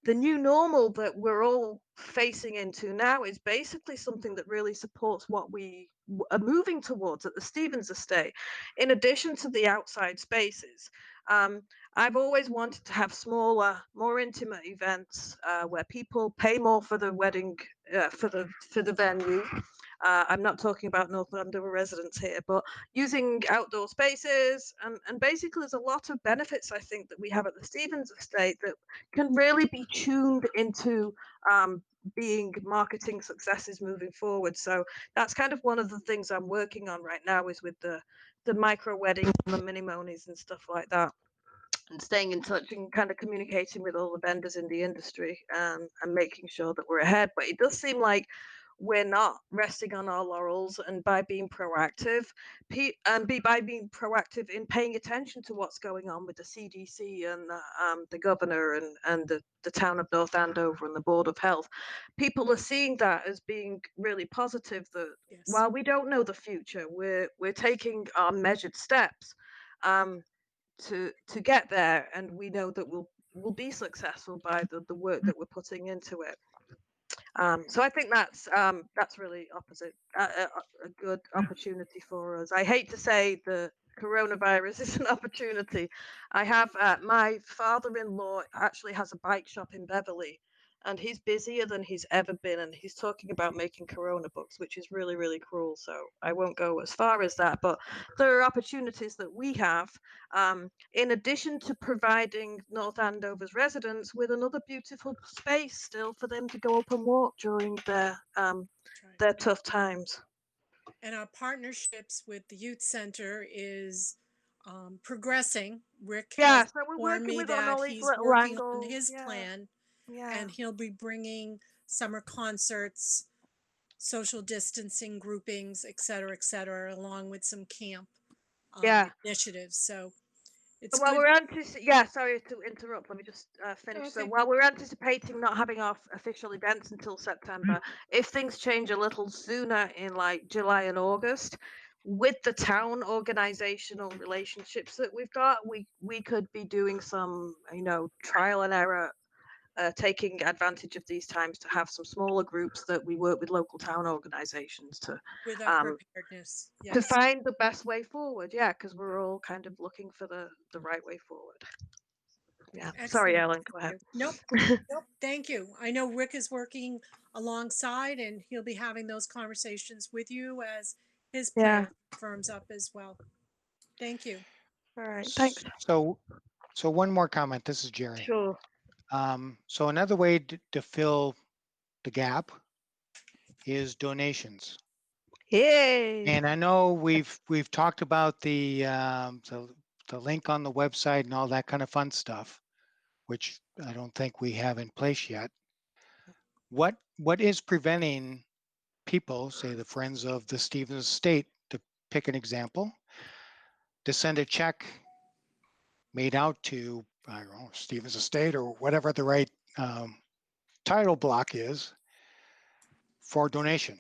Speaker 7: The new normal that we're all facing into now is basically something that really supports what we are moving towards at the Stevens Estate. In addition to the outside spaces, I've always wanted to have smaller, more intimate events where people pay more for the wedding, for the venue. I'm not talking about North Andover residents here, but using outdoor spaces, and basically there's a lot of benefits I think that we have at the Stevens Estate that can really be tuned into being marketing successes moving forward. So that's kind of one of the things I'm working on right now, is with the micro weddings and the mini monies and stuff like that, and staying in touch and kind of communicating with all the vendors in the industry, and making sure that we're ahead. But it does seem like we're not resting on our laurels, and by being proactive, by being proactive in paying attention to what's going on with the CDC and the governor and the town of North Andover and the Board of Health, people are seeing that as being really positive. That
Speaker 1: Yes.
Speaker 7: while we don't know the future, we're taking our measured steps to get there, and we know that we'll be successful by the work that we're putting into it. So I think that's really a good opportunity for us. I hate to say the coronavirus is an opportunity. I have my father-in-law actually has a bike shop in Beverly, and he's busier than he's ever been, and he's talking about making corona books, which is really, really cruel. So I won't go as far as that, but there are opportunities that we have, in addition to providing North Andover's residents with another beautiful space still for them to go up and walk during
Speaker 1: That's right.
Speaker 7: their tough times.
Speaker 1: And our partnerships with the youth center is progressing. Rick
Speaker 7: Yeah,
Speaker 1: has
Speaker 7: so we're
Speaker 1: informed
Speaker 7: working
Speaker 1: me
Speaker 7: with on
Speaker 1: that
Speaker 7: all these
Speaker 1: he's
Speaker 7: little
Speaker 1: working on
Speaker 7: angles.
Speaker 1: his
Speaker 7: Yeah,
Speaker 1: plan,
Speaker 7: yeah,
Speaker 1: and he'll be bringing summer concerts, social distancing groupings, et cetera, along with some camp
Speaker 7: yeah.
Speaker 1: initiatives. So It's
Speaker 7: While
Speaker 1: good.
Speaker 7: we're yeah, sorry to interrupt. Let me just finish. So
Speaker 1: Okay.
Speaker 7: while we're anticipating not having our official events until September, if things change a little sooner in like July and August, with the town organizational relationships that we've got, we could be doing some, trial and error, taking advantage of these times to have some smaller groups that we work with local town organizations
Speaker 1: With our preparedness.
Speaker 7: to
Speaker 1: Yes.
Speaker 7: find the best way forward. Yeah, because we're all kind of looking for the right way forward. Yeah. Sorry,
Speaker 1: Excellent.
Speaker 7: Ellen. Go ahead.
Speaker 1: Nope. Nope. Thank you. I know Rick is working alongside and he'll be having those conversations with you as his
Speaker 7: Yeah.
Speaker 1: plan firms up as well. Thank you.
Speaker 7: All right. Thanks.
Speaker 4: So one more comment. This is Jerry.
Speaker 7: Sure.
Speaker 4: So another way to fill the gap is donations.
Speaker 7: Yay.
Speaker 4: And I know we've talked about the link on the website and all that kind of fun stuff, which I don't think we have in place yet. What is preventing people, say the Friends of the Stevens Estate, to pick an example, to send a check made out to, I don't know, Stevens Estate or whatever the right title block is for donation?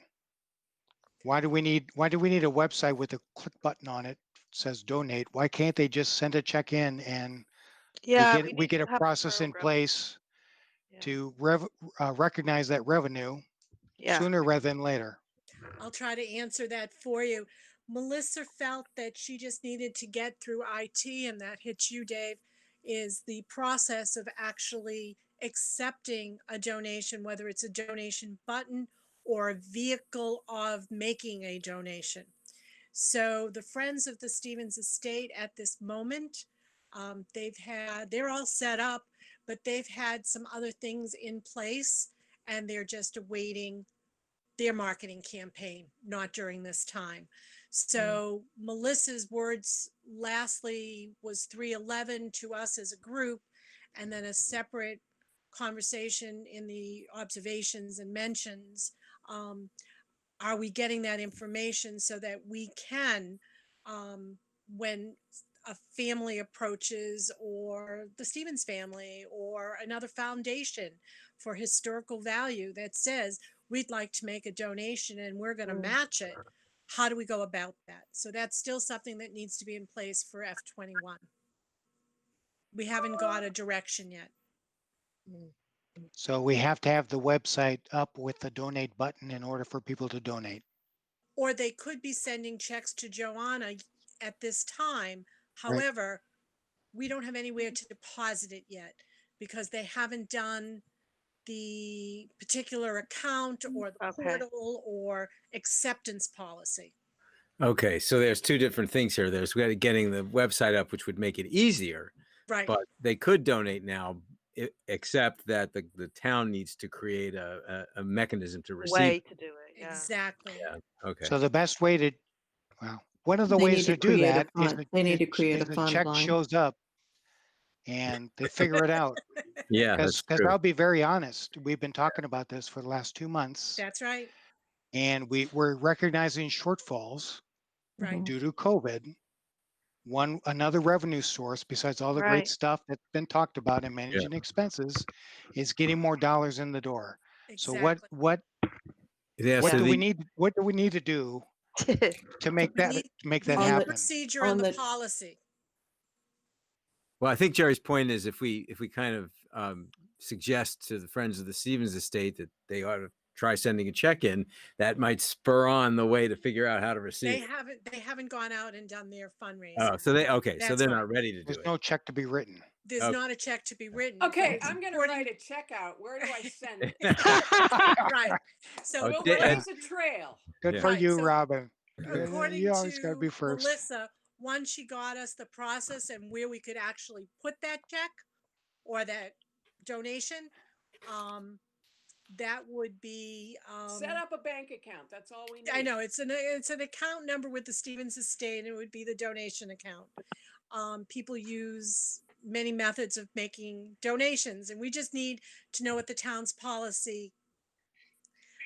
Speaker 4: Why do we need a website with a click button on it says donate? Why can't they just send a check in and
Speaker 7: Yeah.
Speaker 4: we get a process in place to recognize that revenue sooner rather than later?
Speaker 1: I'll try to answer that for you. Melissa felt that she just needed to get through IT, and that hits you, Dave, is the process of actually accepting a donation, whether it's a donation button or a vehicle of making a donation. So the Friends of the Stevens Estate at this moment, they're all set up, but they've had some other things in place and they're just awaiting their marketing campaign, not during this time. So Melissa's words lastly was 311 to us as a group, and then a separate conversation in the observations and mentions. Are we getting that information so that we can, when a family approaches, or the Stevens family or another foundation for historical value that says we'd like to make a donation and we're going to match it, how do we go about that? So that's still something that needs to be in place for F21. We haven't got a direction yet.
Speaker 4: So we have to have the website up with the donate button in order for people to donate.
Speaker 1: Or they could be sending checks to Joanna at this time.
Speaker 4: Right.
Speaker 1: However, we don't have anywhere to deposit it yet because they haven't done the particular account or the portal or acceptance policy.
Speaker 2: Okay, so there's two different things here. There's getting the website up, which would make it easier,
Speaker 1: Right.
Speaker 2: but they could donate now, except that the town needs to create a mechanism to receive.
Speaker 7: Way to do it. Yeah.
Speaker 1: Exactly.
Speaker 2: Yeah. Okay.
Speaker 4: So the best way to, well, one of the
Speaker 3: They
Speaker 4: ways
Speaker 3: need
Speaker 4: to
Speaker 3: to
Speaker 4: do
Speaker 3: create a
Speaker 4: that is
Speaker 3: fund. They need to create a
Speaker 4: the
Speaker 3: fund
Speaker 4: check
Speaker 3: line.
Speaker 4: shows up and they figure it out.
Speaker 2: Yeah, that's
Speaker 4: Because
Speaker 2: true.
Speaker 4: I'll be very honest, we've been talking about this for the last 2 months,
Speaker 1: That's right.
Speaker 4: and we're recognizing shortfalls
Speaker 1: Right.
Speaker 4: due to COVID. Another revenue source besides all the great stuff that's been talked about in managing expenses is getting more dollars in the door.
Speaker 1: Exactly.
Speaker 4: So what do we need? What do we need to do to make that happen?
Speaker 1: Procedure and the policy.
Speaker 2: Well, I think Jerry's point is if we kind of suggest to the Friends of the Stevens Estate that they ought to try sending a check in, that might spur on the way to figure out how to receive.
Speaker 1: They haven't gone out and done their fundraising.
Speaker 2: Oh, so they're not ready to do it.
Speaker 4: There's no check to be written.
Speaker 1: There's not a check to be written.
Speaker 5: Okay, I'm going to write a check out. Where do I send it?
Speaker 1: Right. So
Speaker 5: we'll raise a trail.
Speaker 4: Good for you, Robin.
Speaker 1: According
Speaker 4: You always got to be
Speaker 1: to
Speaker 4: first.
Speaker 1: Melissa, once she got us the process and where we could actually put that check or that donation, that would be
Speaker 5: set up a bank account. That's all we need.
Speaker 1: I know it's an account number with the Stevens Estate, and it would be the donation account. People use many methods of making donations, and we just need to know what the town's policy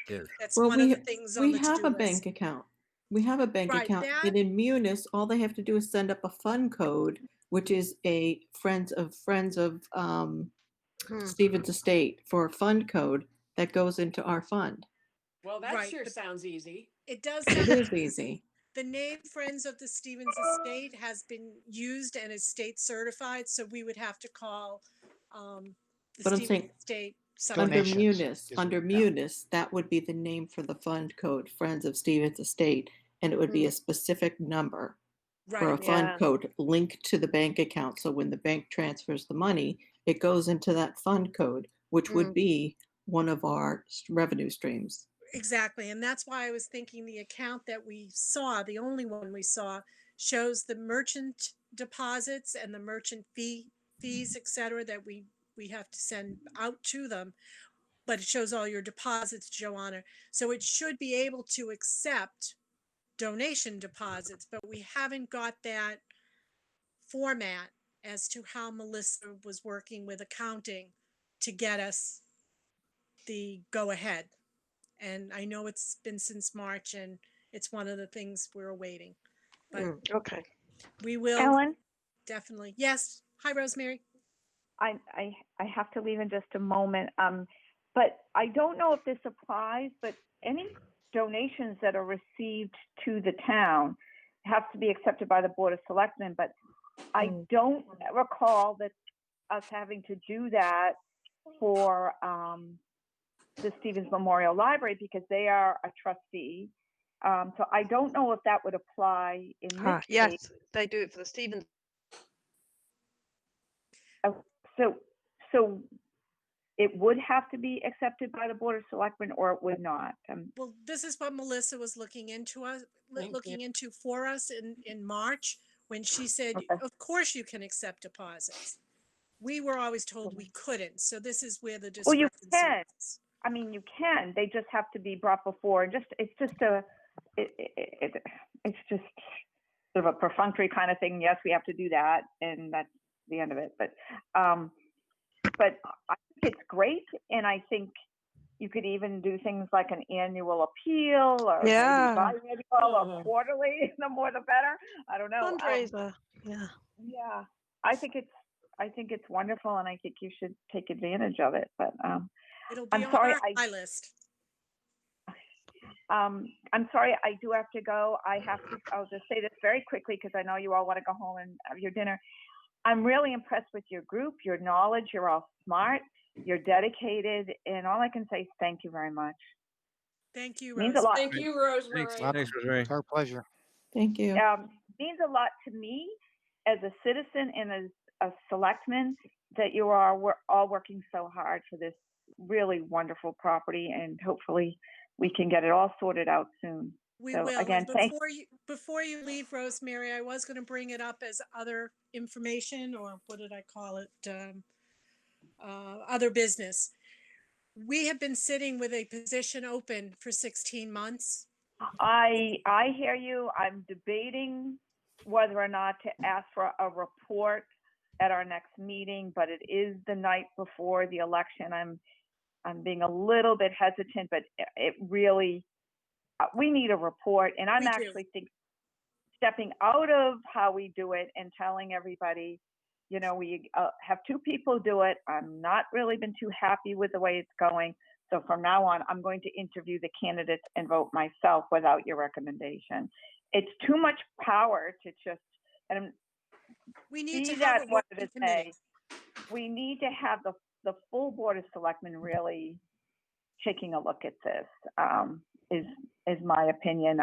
Speaker 1: is. That's one of the things on the to-do list.
Speaker 3: We have a bank account. We have a bank account, and in Munis, all they have to do is send up a fund code which is a Friends of
Speaker 7: Hmm.
Speaker 3: Stevens Estate for a fund code that goes into our fund.
Speaker 5: Well, that
Speaker 1: Right,
Speaker 5: sure
Speaker 1: but-
Speaker 5: sounds easy.
Speaker 1: It does
Speaker 3: It
Speaker 1: sound
Speaker 3: is easy.
Speaker 1: The name Friends of the Stevens Estate has been used and is state certified, so we would have to call the
Speaker 3: But I'm
Speaker 1: Stevens
Speaker 3: saying
Speaker 1: Estate
Speaker 3: Under
Speaker 1: something.
Speaker 4: Donations
Speaker 3: Munis,
Speaker 4: is what- yeah.
Speaker 3: that would be the name for the fund code, Friends of Stevens Estate, and it would be a specific number for a
Speaker 1: Right,
Speaker 3: fund
Speaker 7: Yeah.
Speaker 3: code linked to the bank account. So when the bank transfers the money, it goes into that fund code, which would be one of our revenue streams.
Speaker 1: exactly. And that's why I was thinking the account that we saw, the only one we saw, shows the merchant deposits and the merchant fees, et cetera, that we have to send out to them. But it shows all your deposits, Joanna. So it should be able to accept donation deposits, but we haven't got that format as to how Melissa was working with accounting to get us the go ahead. And I know it's been since March and it's one of the things we're awaiting, but
Speaker 7: Okay.
Speaker 1: we will
Speaker 6: Ellen,
Speaker 1: definitely. Yes. Hi, Rosemary.
Speaker 6: I have to leave in just a moment. But I don't know if this applies, but any donations that are received to the town have to be accepted by the Board of Selectmen. But I don't recall that us having to do that for the Stevens Memorial Library because they are a trustee. So I don't know if that would apply in this case.
Speaker 7: Yes, they do it for the Stevens.
Speaker 6: So it would have to be accepted by the Board of Selectmen or it would not.
Speaker 1: Well, this is what Melissa was looking into
Speaker 5: Thank
Speaker 1: into for us in March when she said,
Speaker 6: Okay.
Speaker 1: of course you can accept deposits. We were always told we couldn't. So this is where the
Speaker 6: Well, you
Speaker 1: discrepancy
Speaker 6: can.
Speaker 1: is.
Speaker 6: I mean, you can. They just have to be brought before. It's just sort of a perfunctory kind of thing. Yes, we have to do that, and that's the end of it. But I think it's great, and I think you could even do things like an annual appeal or
Speaker 7: Yeah.
Speaker 6: maybe biannual or quarterly. The more the better. I don't know.
Speaker 7: Fundraiser. Yeah.
Speaker 6: Yeah, I think it's wonderful, and I think you should take advantage of it. But
Speaker 1: It'll be
Speaker 6: I'm
Speaker 1: on
Speaker 6: sorry,
Speaker 1: our high list.
Speaker 6: I'm sorry, I do have to go. I'll just say this very quickly because I know you all want to go home and have your dinner. I'm really impressed with your group, your knowledge. You're all smart, you're dedicated, and all I can say is thank you very much.
Speaker 1: Thank you,
Speaker 6: Means a
Speaker 1: Rose.
Speaker 6: lot.
Speaker 5: Thank you, Rosemary.
Speaker 2: Thanks, Rosemary.
Speaker 4: It's our pleasure.
Speaker 3: Thank you.
Speaker 6: Means a lot to me as a citizen and as a selectman that we're all working so hard for this really wonderful property, and hopefully we can get it all sorted out soon.
Speaker 1: We
Speaker 6: So
Speaker 1: will.
Speaker 6: again,
Speaker 1: And before you leave, Rosemary, I was going to bring it up as other information, or what did I call it? Other business. We have been sitting with a position open for 16 months.
Speaker 6: I hear you. I'm debating whether or not to ask for a report at our next meeting, but it is the night before the election. I'm being a little bit hesitant, but it really, we need a report. And I'm
Speaker 1: We do.
Speaker 6: actually thinking stepping out of how we do it and telling everybody, we have two people do it. I'm not really been too happy with the way it's going. So from now on, I'm going to interview the candidates and vote myself without your recommendation. It's too much power to just, and
Speaker 1: We need to
Speaker 6: be
Speaker 1: have
Speaker 6: that
Speaker 1: a
Speaker 6: what
Speaker 1: working
Speaker 6: to say.
Speaker 1: committee.
Speaker 6: We need to have the full Board of Selectmen really taking a look at this, is my opinion.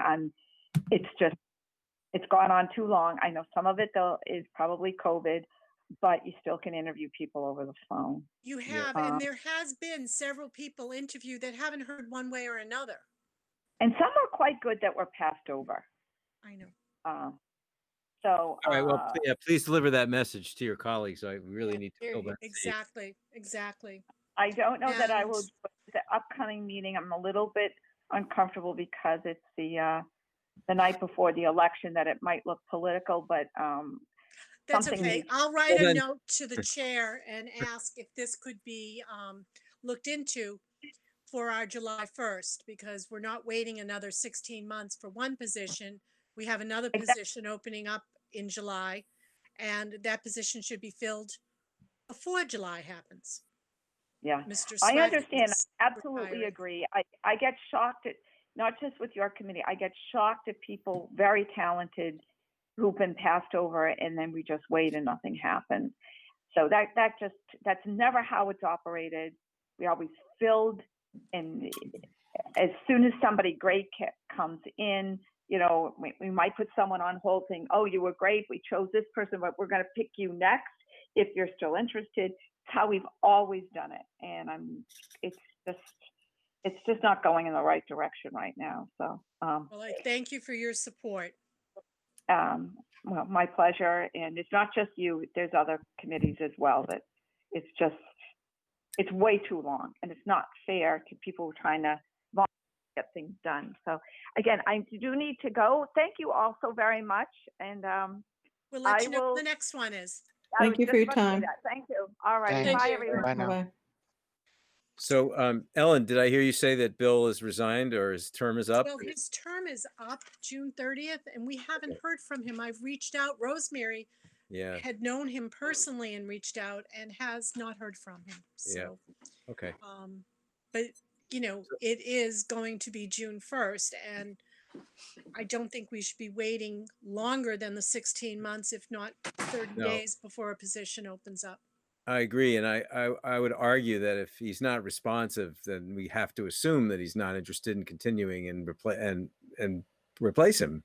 Speaker 6: It's gone on too long. I know some of it though is probably COVID, but you still can interview people over the phone.
Speaker 1: You have, and there has been several people interviewed that haven't heard one way or another.
Speaker 6: And some are quite good that were passed over.
Speaker 1: I know.
Speaker 6: So
Speaker 2: All right. Well, please deliver that message to your colleagues. I really need to fill that seat.
Speaker 1: Exactly.
Speaker 6: I don't know that I will
Speaker 1: And-
Speaker 6: do it at the upcoming meeting. I'm a little bit uncomfortable because it's the night before the election, that it might look political, but
Speaker 1: That's
Speaker 6: something
Speaker 1: okay.
Speaker 6: needs-
Speaker 1: I'll write
Speaker 2: Well,
Speaker 1: a
Speaker 2: then-
Speaker 1: note to the chair and ask if this could be looked into for our July 1st, because we're not waiting another 16 months for one position. We have another
Speaker 6: Exactly.
Speaker 1: position opening up in July. and that position should be filled before July happens.
Speaker 6: Yeah,
Speaker 1: Mr.
Speaker 6: I
Speaker 1: Sweat
Speaker 6: understand.
Speaker 1: is
Speaker 6: I absolutely
Speaker 1: retiring.
Speaker 6: agree. I get shocked at, not just with your committee, I get shocked at people very talented who've been passed over and then we just wait and nothing happens. So that's never how it's operated. We always filled, and as soon as somebody great comes in, you know, we might put someone on hold saying, oh, you were great, we chose this person, but we're going to pick you next if you're still interested. It's how we've always done it. And it's just not going in the right direction right now. So,
Speaker 1: Well, I thank you for your support.
Speaker 6: well, my pleasure. And it's not just you, there's other committees as well that it's way too long and it's not fair to people who are trying to get things done. So again, I do need to go. Thank you all so very much. And
Speaker 1: We'll let
Speaker 6: I
Speaker 1: you know
Speaker 6: will-
Speaker 1: when the next one is.
Speaker 6: I
Speaker 3: Thank
Speaker 6: was
Speaker 3: you
Speaker 6: just
Speaker 3: for your
Speaker 6: about to say
Speaker 3: time.
Speaker 6: that. Thank you. All right.
Speaker 4: Thanks.
Speaker 6: Bye,
Speaker 5: you.
Speaker 6: everyone.
Speaker 4: Bye now.
Speaker 3: Bye-bye.
Speaker 2: So, Ellen, did I hear you say that Bill is resigned or his term is up?
Speaker 1: Well, his term is up June 30th, and we haven't heard from him. I've reached out. Rosemary
Speaker 2: Yeah.
Speaker 1: had known him personally and reached out and has not heard from him. So,
Speaker 2: Okay.
Speaker 1: but you know, it is going to be June 1st, and I don't think we should be waiting longer than the 16 months, if not 30
Speaker 2: No.
Speaker 1: days before a position opens up.
Speaker 2: I agree, and I would argue that if he's not responsive, then we have to assume that he's not interested in continuing and replace him.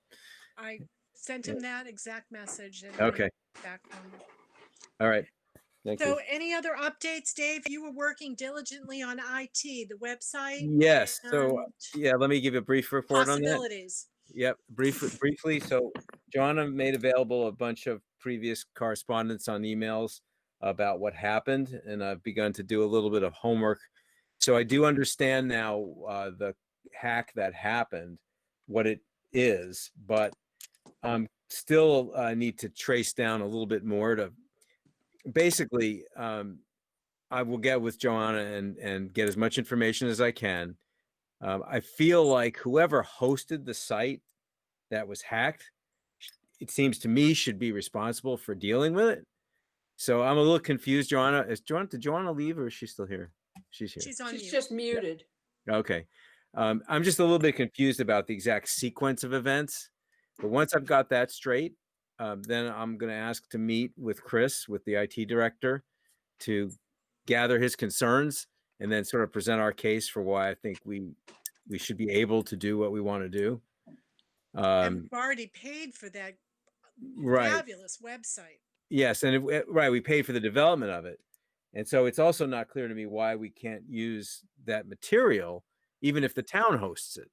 Speaker 1: I sent him that exact message. And
Speaker 2: Okay.
Speaker 1: back from him.
Speaker 2: All right. Thank
Speaker 1: So
Speaker 2: you.
Speaker 1: any other updates, Dave? You were working diligently on IT, the website.
Speaker 2: Yes. So
Speaker 1: and
Speaker 2: yeah, let me give a brief report on that.
Speaker 1: possibilities.
Speaker 2: Yep. Briefly. So Joanna made available a bunch of previous correspondence on emails about what happened, and I've begun to do a little bit of homework. So I do understand now the hack that happened, what it is, but still need to trace down a little bit more to basically I will get with Joanna and get as much information as I can. I feel like whoever hosted the site that was hacked, it seems to me, should be responsible for dealing with it. So I'm a little confused. Did Joanna leave or is she still here? She's here.
Speaker 1: She's on
Speaker 5: She's
Speaker 1: mute.
Speaker 5: just muted.
Speaker 2: Okay. I'm just a little bit confused about the exact sequence of events, but once I've got that straight, then I'm going to ask to meet with Chris, with the IT director, to gather his concerns and then sort of present our case for why I think we should be able to do what we want to do.
Speaker 1: And we've already paid for that
Speaker 2: Right.
Speaker 1: fabulous website.
Speaker 2: Yes, and right, we paid for the development of it, and so it's also not clear to me why we can't use that material, even if the town hosts it.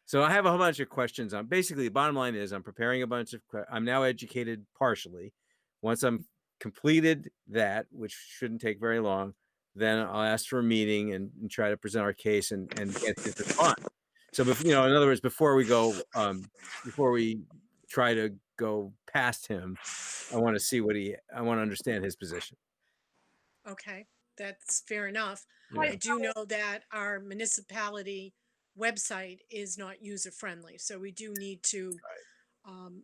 Speaker 2: So I have a whole bunch of questions on. Basically, the bottom line is I'm preparing a bunch of. I'm now educated partially. Once I'm completed that, which shouldn't take very long, then I'll ask for a meeting and try to present our case and get his response. So, in other words, before we try to go past him, I want to see I want to understand his position.
Speaker 1: Okay, that's fair enough.
Speaker 2: Yeah.
Speaker 1: I do know that our municipality website is not user friendly, so we do need to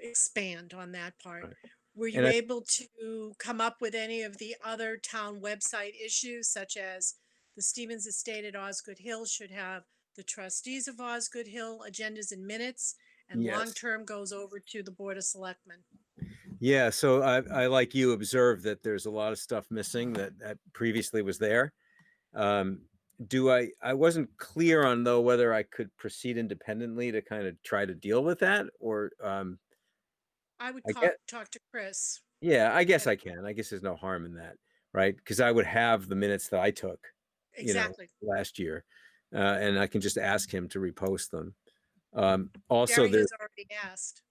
Speaker 1: expand on that part.
Speaker 2: Right.
Speaker 1: Were you able to come up with any of the other town website issues, such as the Stevens Estate at Osgood Hill should have the trustees of Osgood Hill agendas and minutes, and
Speaker 2: Yes.
Speaker 1: long-term goes over to the Board of Selectmen?
Speaker 2: Yeah, so I like you observed that there's a lot of stuff missing that previously was there. I wasn't clear on though whether I could proceed independently to kind of try to deal with that, or
Speaker 1: I would talk to Chris.
Speaker 2: yeah, I guess I can. I guess there's no harm in that, right? Because I would have the minutes that I took,
Speaker 1: Exactly.
Speaker 2: last year, and I can just ask him to repost them. Also,
Speaker 1: Gary
Speaker 2: there's.
Speaker 1: has already asked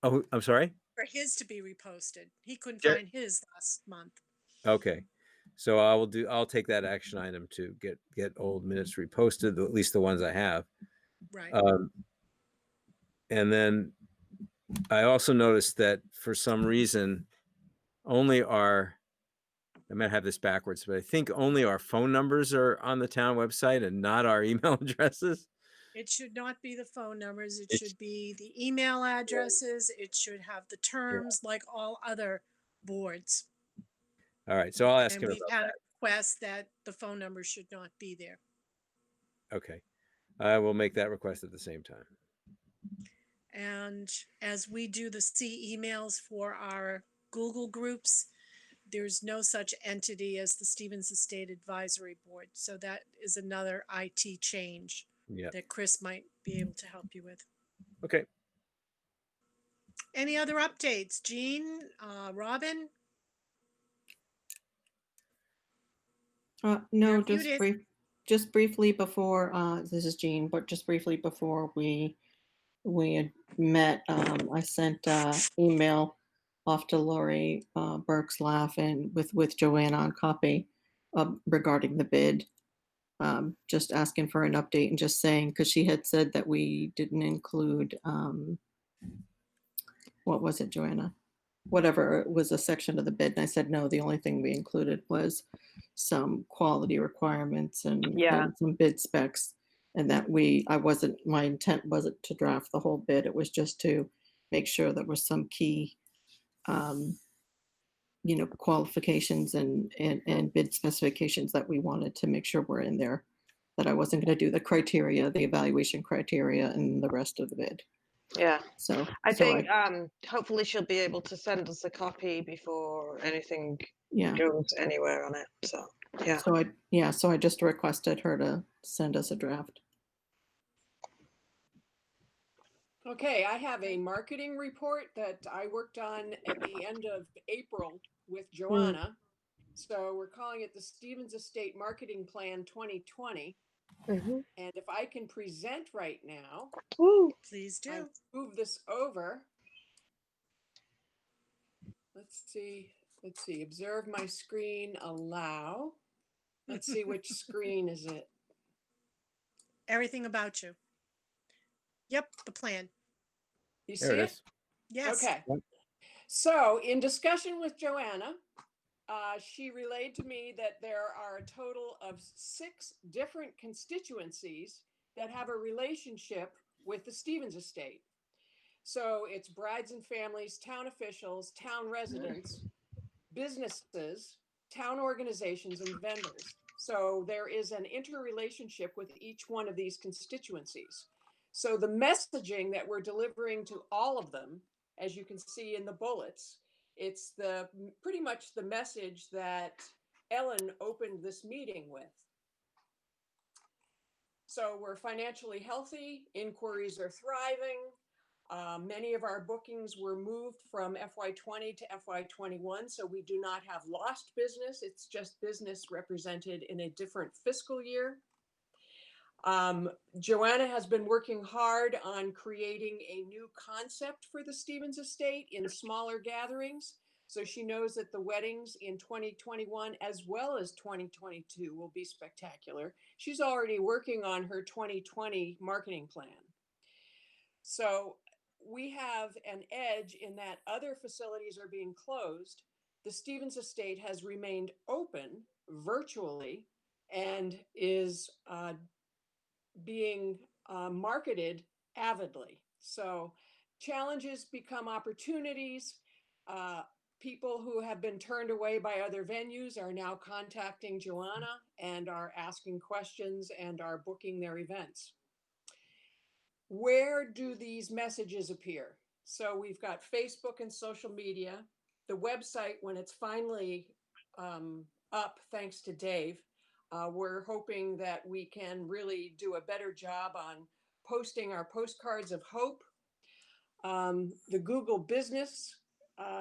Speaker 2: Oh, I'm sorry.
Speaker 1: for his to be reposted. He couldn't
Speaker 2: Sure.
Speaker 1: find his last month.
Speaker 2: Okay, so I'll take that action item to get old minutes reposted, at least the ones I have.
Speaker 1: Right.
Speaker 2: And then I also noticed that for some reason, I might have this backwards, but I think only our phone numbers are on the town website and not our email addresses.
Speaker 1: It should not be the phone numbers. It should be the email addresses. It should have the terms like all other boards.
Speaker 2: All right. So I'll ask
Speaker 1: And
Speaker 2: him
Speaker 1: we've
Speaker 2: about
Speaker 1: had a request that the phone number should not be there.
Speaker 2: that. Okay. I will make that request at the same time.
Speaker 1: And as we do the C emails for our Google groups, there's no such entity as the Stevens Estate Advisory Board. So that is another IT change
Speaker 2: Yeah.
Speaker 1: that Chris might be able to help you with.
Speaker 2: Okay.
Speaker 1: Any other updates? Jean, Robin?
Speaker 3: No,
Speaker 1: You're muted.
Speaker 3: just briefly before, this is Jean, but just briefly before we had met, I sent email off to Lori Burke's Laugh and with Joanna on copy regarding the bid. Just asking for an update and just saying, because she had said that we didn't include, what was it, Joanna? Whatever it was a section of the bid. And I said, no, the only thing we included was some quality requirements and some bid specs. And that my intent wasn't to draft the whole bid. It was just to make sure there was some key, qualifications and bid specifications that we wanted to make sure were in there. That I wasn't going to do the evaluation criteria and the rest of the bid.
Speaker 7: Yeah.
Speaker 3: So
Speaker 7: I think hopefully she'll be able to send us a copy before anything goes anywhere on it. So yeah.
Speaker 3: So I just requested her to send us a draft.
Speaker 5: Okay, I have a marketing report that I worked on at the end of April with Joanna. So we're calling it the Stevens Estate Marketing Plan 2020.
Speaker 7: Mm-hmm.
Speaker 5: And if I can present right now,
Speaker 1: Please do.
Speaker 5: I'll move this over. Let's see. Observe my screen, allow. Let's see, which screen is it?
Speaker 1: Everything about you. Yep, the plan.
Speaker 5: You see
Speaker 2: There it
Speaker 5: it?
Speaker 2: is.
Speaker 1: Yes.
Speaker 5: Okay. So in discussion with Joanna, she relayed to me that there are a total of 6 different constituencies that have a relationship with the Stevens Estate. So it's brides and families, town officials, town residents, businesses, town organizations, and vendors. So there is an interrelationship with each one of these constituencies. So the messaging that we're delivering to all of them, as you can see in the bullets, it's pretty much the message that Ellen opened this meeting with. So we're financially healthy, inquiries are thriving. Many of our bookings were moved from FY20 to FY21, so we do not have lost business. It's just business represented in a different fiscal year. Joanna has been working hard on creating a new concept for the Stevens Estate in smaller gatherings. So she knows that the weddings in 2021 as well as 2022 will be spectacular. She's already working on her 2020 marketing plan. So we have an edge in that other facilities are being closed. The Stevens Estate has remained open virtually and is being marketed avidly. So challenges become opportunities. People who have been turned away by other venues are now contacting Joanna and are asking questions and are booking their events. Where do these messages appear? So we've got Facebook and social media. The website, when it's finally up, thanks to Dave, we're hoping that we can really do a better job on posting our postcards of hope. The Google Business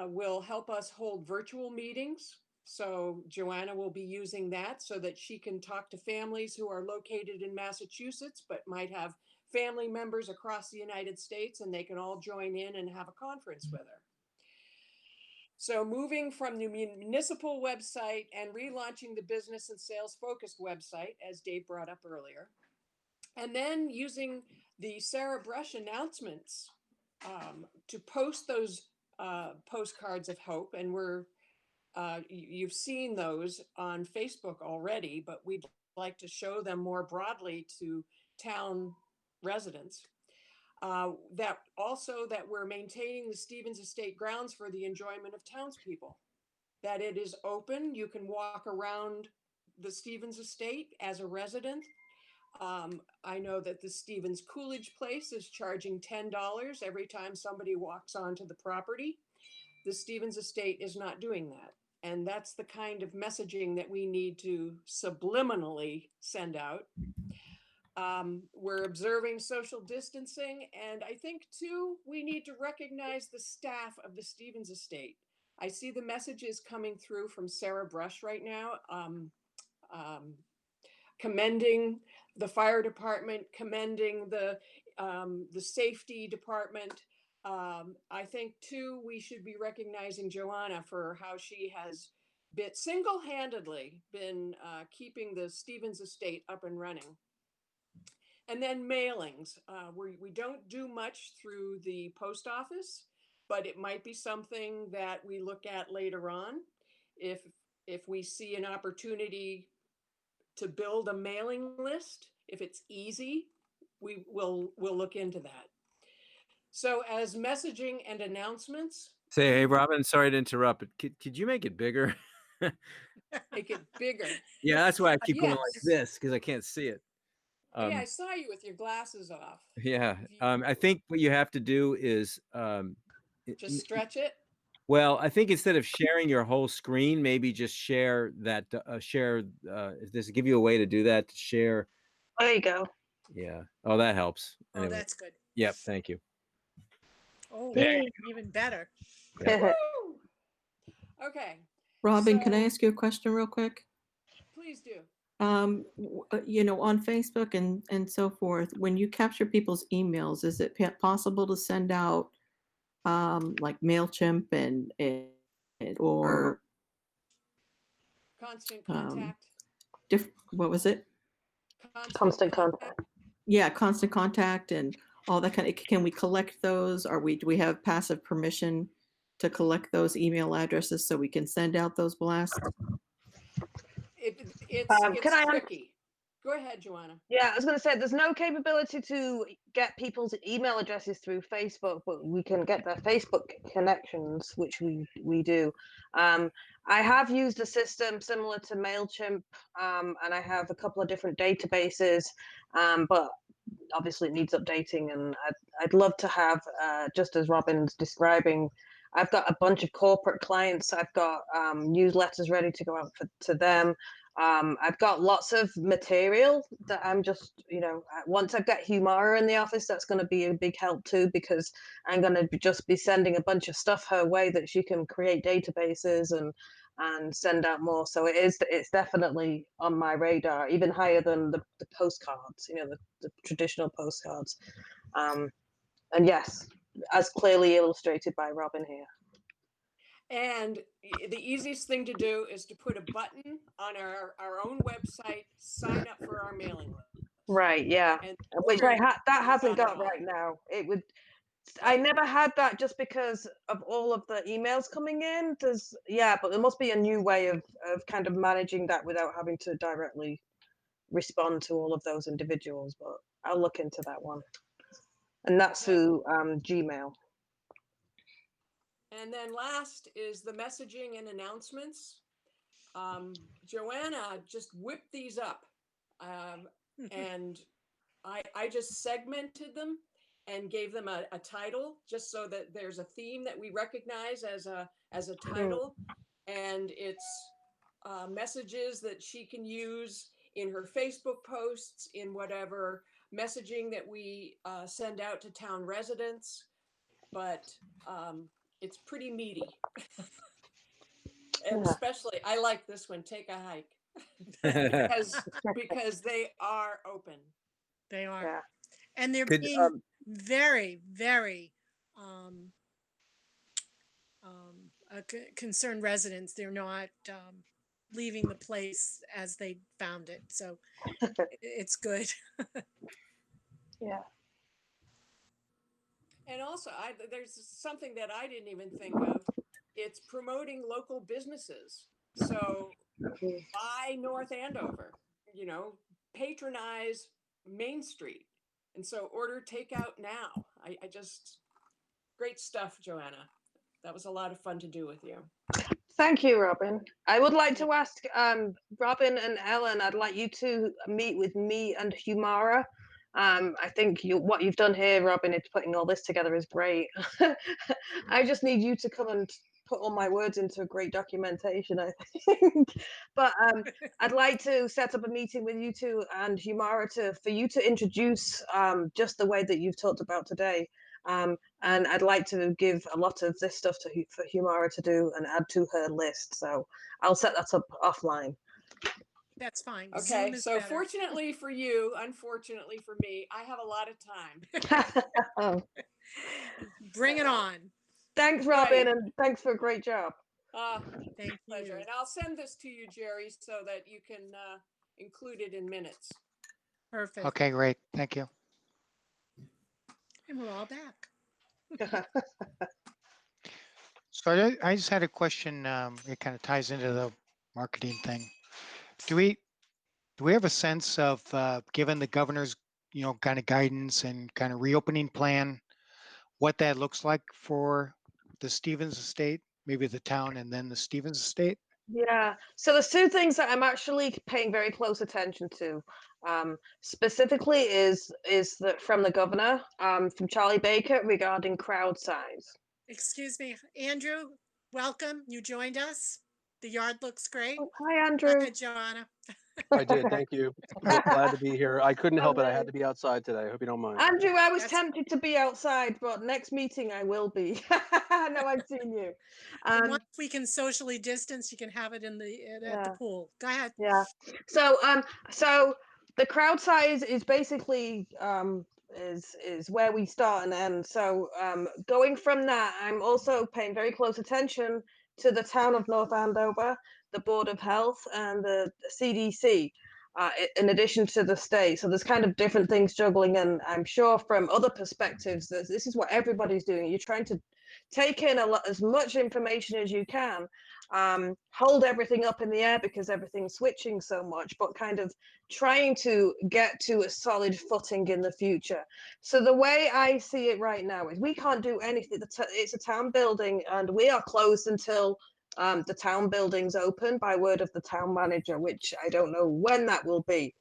Speaker 5: will help us hold virtual meetings. So Joanna will be using that so that she can talk to families who are located in Massachusetts, but might have family members across the United States, and they can all join in and have a conference with her. So moving from the municipal website and relaunching the business and sales focused website, as Dave brought up earlier, and then using the Sarah Brush announcements to post those postcards of hope. And you've seen those on Facebook already, but we'd like to show them more broadly to town residents. That we're maintaining the Stevens Estate grounds for the enjoyment of townspeople. that it is open. You can walk around the Stevens estate as a resident. I know that the Stevens Coolidge place is charging $10 every time somebody walks onto the property. The Stevens estate is not doing that. And that's the kind of messaging that we need to subliminally send out. We're observing social distancing, and I think too, we need to recognize the staff of the Stevens estate. I see the messages coming through from Sarah Brush right now, commending the fire department, commending the safety department. I think too, we should be recognizing Joanna for how she has single-handedly been keeping the Stevens estate up and running. And then mailings. We don't do much through the post office, but it might be something that we look at later on. If we see an opportunity to build a mailing list, if it's easy, we'll look into that. So as messaging and announcements.
Speaker 2: Say, hey, Robin, sorry to interrupt, but could you make it bigger?
Speaker 5: Make it bigger.
Speaker 2: Yeah, that's why I keep going like
Speaker 5: Yes.
Speaker 2: this, because I can't see it.
Speaker 5: Yeah, I saw you with your glasses off.
Speaker 2: Yeah. I think what you have to do is
Speaker 5: just stretch it.
Speaker 2: Well, I think instead of sharing your whole screen, maybe just share that, if this give you a way to do that, to share.
Speaker 7: There you go.
Speaker 2: Yeah. Oh, that helps.
Speaker 1: Oh,
Speaker 2: Anyway.
Speaker 1: that's good.
Speaker 2: Yep. Thank you.
Speaker 1: Oh,
Speaker 2: There
Speaker 1: even better.
Speaker 2: Yeah.
Speaker 5: Okay.
Speaker 3: Robin, can I ask you a question real quick?
Speaker 5: Please do.
Speaker 3: You know, on Facebook and so forth, when you capture people's emails, is it possible to send out like MailChimp or
Speaker 5: constant contact?
Speaker 3: What was it?
Speaker 7: Constant contact.
Speaker 3: Yeah, constant contact and all that kind of. Can we collect those? Do we have passive permission to collect those email addresses so we can send out those blasts?
Speaker 5: It's tricky. Go ahead, Joanna.
Speaker 7: Yeah, I was going to say there's no capability to get people's email addresses through Facebook, but we can get their Facebook connections, which we do. I have used a system similar to MailChimp, and I have a couple of different databases, but obviously it needs updating, and I'd love to have, just as Robin's describing, I've got a bunch of corporate clients. I've got newsletters ready to go out to them. I've got lots of material that I'm just, once I've got Humara in the office, that's going to be a big help too, because I'm going to just be sending a bunch of stuff her way that she can create databases and send out more. So it's definitely on my radar, even higher than the postcards, the traditional postcards. And yes, as clearly illustrated by Robin here.
Speaker 5: And the easiest thing to do is to put a button on our own website, sign up for our mailing list.
Speaker 7: Right, yeah.
Speaker 5: And
Speaker 7: which that hasn't got right now. I never had that just because of all of the emails coming in. But there must be a new way of kind of managing that without having to directly respond to all of those individuals. But I'll look into that one. And that's through Gmail.
Speaker 5: And then last is the messaging and announcements. Joanna just whipped these up. And I just segmented them and gave them a title, just so that there's a theme that we recognize as a title. And it's messages that she can use in her Facebook posts, in whatever messaging that we send out to town residents. But it's pretty meaty. And especially, I like this one, take a hike. because they are open.
Speaker 1: They are.
Speaker 5: Yeah.
Speaker 1: And they're being very, very concerned residents. They're not leaving the place as they found it. So it's good.
Speaker 7: Yeah.
Speaker 5: And also, there's something that I didn't even think of. It's promoting local businesses. So buy North Andover, patronize Main Street. And so order takeout now. I just, great stuff, Joanna. That was a lot of fun to do with you.
Speaker 7: Thank you, Robin. I would like to ask Robin and Ellen, I'd like you to meet with me and Humara. I think what you've done here, Robin, is putting all this together is great. I just need you to come and put all my words into a great documentation, I think. But I'd like to set up a meeting with you two and Humara for you to introduce just the way that you've talked about today. And I'd like to give a lot of this stuff for Humara to do and add to her list. So I'll set that up offline.
Speaker 1: That's fine.
Speaker 5: Okay,
Speaker 1: Zoom is
Speaker 5: so
Speaker 1: better.
Speaker 5: fortunately for you, unfortunately for me, I have a lot of time.
Speaker 1: Bring it on.
Speaker 7: Thanks, Robin,
Speaker 5: Right.
Speaker 7: and thanks for a great job.
Speaker 1: Thank
Speaker 5: Pleasure.
Speaker 1: you.
Speaker 5: And I'll send this to you, Jerry, so that you can include it in minutes.
Speaker 1: Perfect.
Speaker 4: Okay, great. Thank you.
Speaker 1: And we're all back.
Speaker 4: So I just had a question. It kind of ties into the marketing thing. Do we have a sense of, given the governor's, kind of guidance and kind of reopening plan, what that looks like for the Stevens estate, maybe the town and then the Stevens estate?
Speaker 7: Yeah. So there's two things that I'm actually paying very close attention to. Specifically is that from the governor, from Charlie Baker regarding crowd size.
Speaker 1: Excuse me, Andrew, welcome. You joined us. The yard looks great.
Speaker 7: Oh, hi,
Speaker 1: Go
Speaker 7: Andrew.
Speaker 1: ahead, Joanna.
Speaker 8: I did. Thank you. Glad to be here. I couldn't help it. I had to be outside today. I hope you don't mind.
Speaker 7: Andrew, I was
Speaker 1: That's-
Speaker 7: tempted to be outside, but next meeting I will be. No, I've seen you.
Speaker 1: Once we can socially distance, you can have it in at the pool. Go ahead.
Speaker 7: Yeah. So the crowd size is basically is where we start and end. So going from that, I'm also paying very close attention to the town of North Andover, the Board of Health, and the CDC. In addition to the state, so there's kind of different things juggling, and I'm sure from other perspectives, this is what everybody's doing. You're trying to take in as much information as you can, hold everything up in the air because everything's switching so much, but kind of trying to get to a solid footing in the future. So the way I see it right now is we can't do anything. It's a town building, and we are closed until the town building's open by word of the town manager, which I don't know when that will be.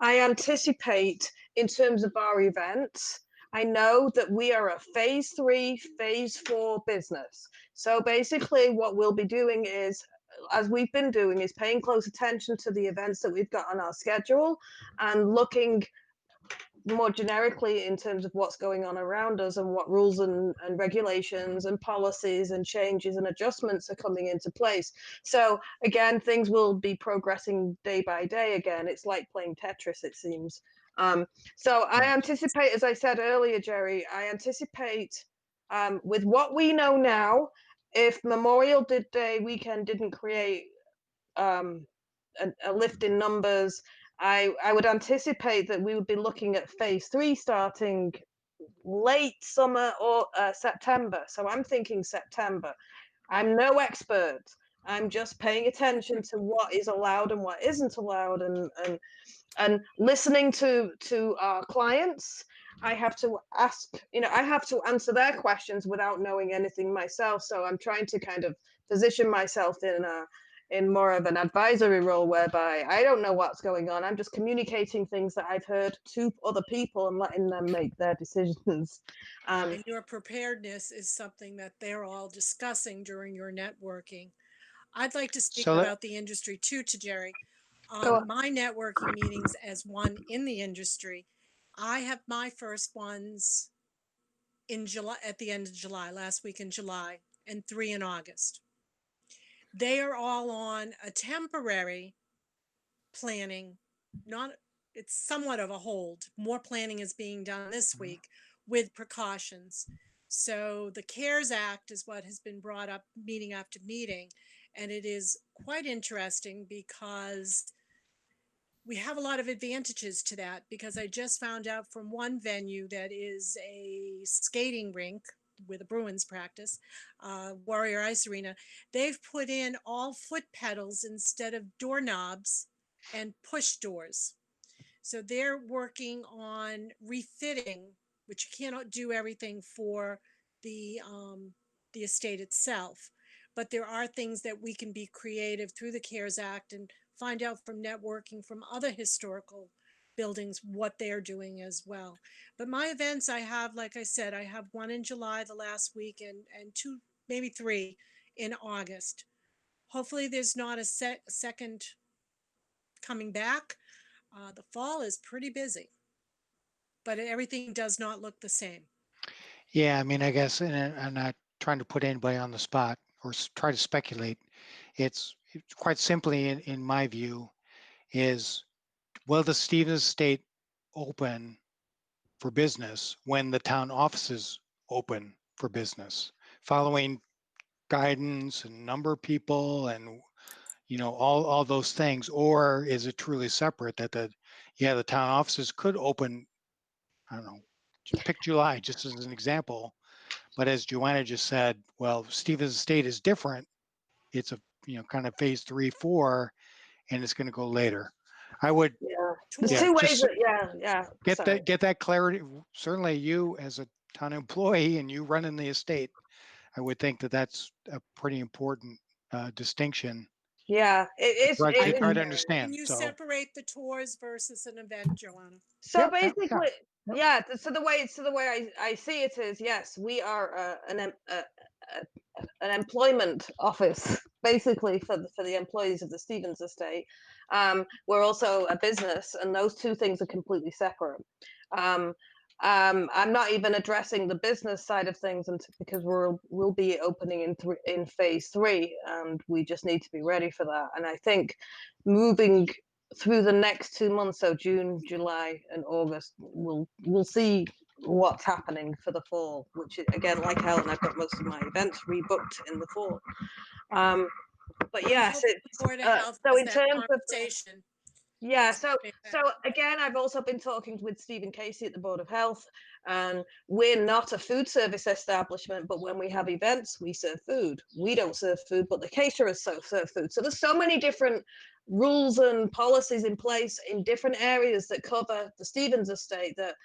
Speaker 7: I anticipate in terms of our events, I know that we are a phase 3, phase 4 business. So basically what we'll be doing is, as we've been doing, is paying close attention to the events that we've got on our schedule and looking more generically in terms of what's going on around us and what rules and regulations and policies and changes and adjustments are coming into place. So again, things will be progressing day by day again. It's like playing Tetris, it seems. So I anticipate, as I said earlier, Jerry, I anticipate with what we know now, if Memorial Day weekend didn't create a lift in numbers, I would anticipate that we would be looking at phase 3 starting late summer or September. So I'm thinking September. I'm no expert. I'm just paying attention to what is allowed and what isn't allowed, and listening to our clients. I have to ask, I have to answer their questions without knowing anything myself. So I'm trying to kind of position myself in more of an advisory role, whereby I don't know what's going on. I'm just communicating things that I've heard to other people and letting them make their decisions.
Speaker 1: And your preparedness is something that they're all discussing during your networking. I'd like to speak about the industry too, to Jerry. My networking meetings as one in the industry, I have my first ones in July, at the end of July, last week in July, and 3 in August. They are all on a temporary planning, not, it's somewhat of a hold. More planning is being done this week with precautions. So the CARES Act is what has been brought up meeting after meeting. And it is quite interesting because we have a lot of advantages to that, because I just found out from one venue that is a skating rink with a Bruins practice, Warrior Ice Arena, they've put in all foot pedals instead of doorknobs and push doors. So they're working on refitting, which you cannot do everything for the estate itself, but there are things that we can be creative through the CARES Act and find out from networking from other historical buildings what they're doing as well. But my events, I have, like I said, I have one in July, the last week, and two, maybe three in August. Hopefully there's not a second coming back. The fall is pretty busy, but everything does not look the same.
Speaker 4: Yeah, I mean, I guess, and I'm not trying to put anybody on the spot or try to speculate. It's quite simply, in my view, is will the Stevens Estate open for business when the town offices open for business, following guidance and number of people and all those things, or is it truly separate that the town offices could open, I don't know, pick July just as an example, but as Joanna just said, well, Stevens Estate is different. It's a kind of phase 3, 4, and it's going to go later. I would
Speaker 7: Yeah. There's two ways that, yeah. Sorry.
Speaker 4: get that clarity. Certainly, you as a town employee and you running the estate, I would think that that's a pretty important distinction.
Speaker 7: Yeah,
Speaker 4: Try
Speaker 3: I
Speaker 4: to
Speaker 3: can-
Speaker 4: understand.
Speaker 1: Can you
Speaker 4: So
Speaker 1: separate the tours versus an event, Joanna?
Speaker 7: so
Speaker 4: Yep, yep,
Speaker 7: basically,
Speaker 4: yep.
Speaker 7: yeah. So the way I see it is, yes, we are an employment office basically for the employees of the Stevens Estate. We're also a business, and those two things are completely separate. I'm not even addressing the business side of things because we'll be opening in phase 3, and we just need to be ready for that. And I think moving through the next 2 months, so June, July, and August, we'll see what's happening for the fall. Which again, like Helen, I've got most of my events rebooked in the fall. But yes,
Speaker 1: Hopefully
Speaker 7: it's
Speaker 1: Board of Health
Speaker 7: so
Speaker 1: has
Speaker 7: in
Speaker 1: that
Speaker 7: terms of
Speaker 1: conversation.
Speaker 7: yeah, so again, I've also been talking with Stephen Casey at the Board of Health, and we're not a food service establishment, but when we have events, we serve food. We don't serve food, but the caterers serve food. So there's so many different rules and policies in place in different areas that cover the Stevens Estate that,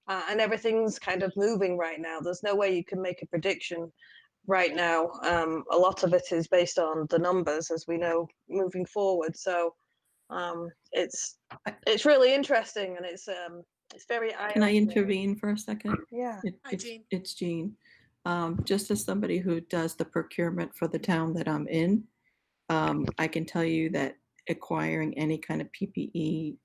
Speaker 7: and everything's kind of moving right now. There's no way you can make a prediction right now. A lot of it is based on the numbers, as we know, moving forward. So. It's really interesting, and it's very
Speaker 3: Can I
Speaker 7: eye-opening.
Speaker 3: intervene for a second?
Speaker 7: Yeah.
Speaker 1: Hi, Jean.
Speaker 3: It's Jean. Just as somebody who does the procurement for the town that I'm in, I can tell you that acquiring any kind of PPE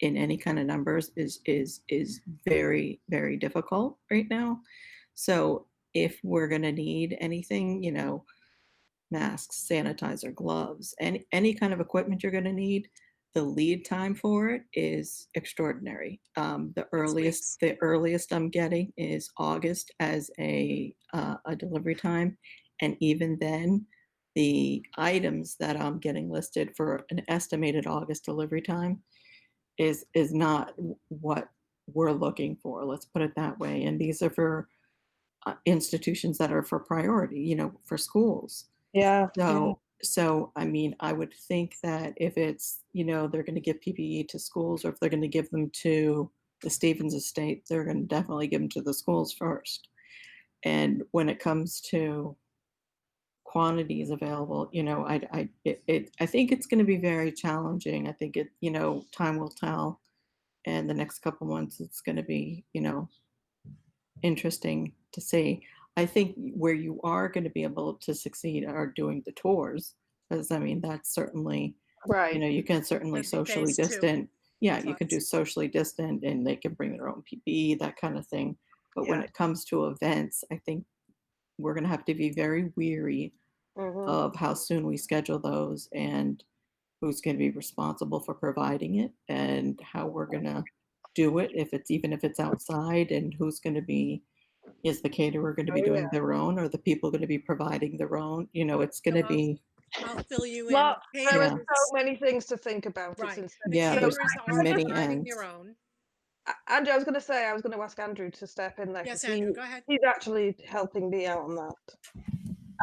Speaker 3: in any kind of numbers is very, very difficult right now. So if we're going to need anything, masks, sanitizer, gloves, any kind of equipment you're going to need, the lead time for it is extraordinary. The earliest I'm getting is August as a delivery time, and even then, the items that I'm getting listed for an estimated August delivery time is not what we're looking for. Let's put it that way. And these are for institutions that are for priority, for schools.
Speaker 7: Yeah.
Speaker 3: So I mean, I would think that if it's, they're going to give PPE to schools, or if they're going to give them to the Stevens Estate, they're going to definitely give them to the schools first. And when it comes to quantities available, I think it's going to be very challenging. I think time will tell, and the next couple months it's going to be, interesting to see. I think where you are going to be able to succeed are doing the tours, because I mean that's certainly,
Speaker 7: Right.
Speaker 3: you can certainly
Speaker 1: That'd be
Speaker 3: socially
Speaker 1: phase 2.
Speaker 3: distant. Yeah, you can do
Speaker 1: Plus.
Speaker 3: socially distant, and they can bring their own PPE, that kind of thing. But when
Speaker 7: Yeah.
Speaker 3: it comes to events, I think we're going to have to be very weary of how soon we schedule those, and who's going to be responsible for providing it, and how we're going to do it, if it's outside, and who's going to be, is the caterer going to be
Speaker 7: Oh,
Speaker 3: doing their own, or the people going to be providing their own? It's going to
Speaker 1: So
Speaker 3: be,
Speaker 1: I'll fill you in.
Speaker 7: There are
Speaker 3: Yeah.
Speaker 7: so many things to think about.
Speaker 1: Right.
Speaker 7: It's
Speaker 1: The
Speaker 3: Yeah, there's
Speaker 1: caterers are
Speaker 3: many
Speaker 1: providing
Speaker 3: ends.
Speaker 1: their own.
Speaker 7: Andrew, I was going to ask Andrew to step in there.
Speaker 1: Yes,
Speaker 7: 'cause
Speaker 1: Andrew, go ahead.
Speaker 7: He's actually helping me out on that.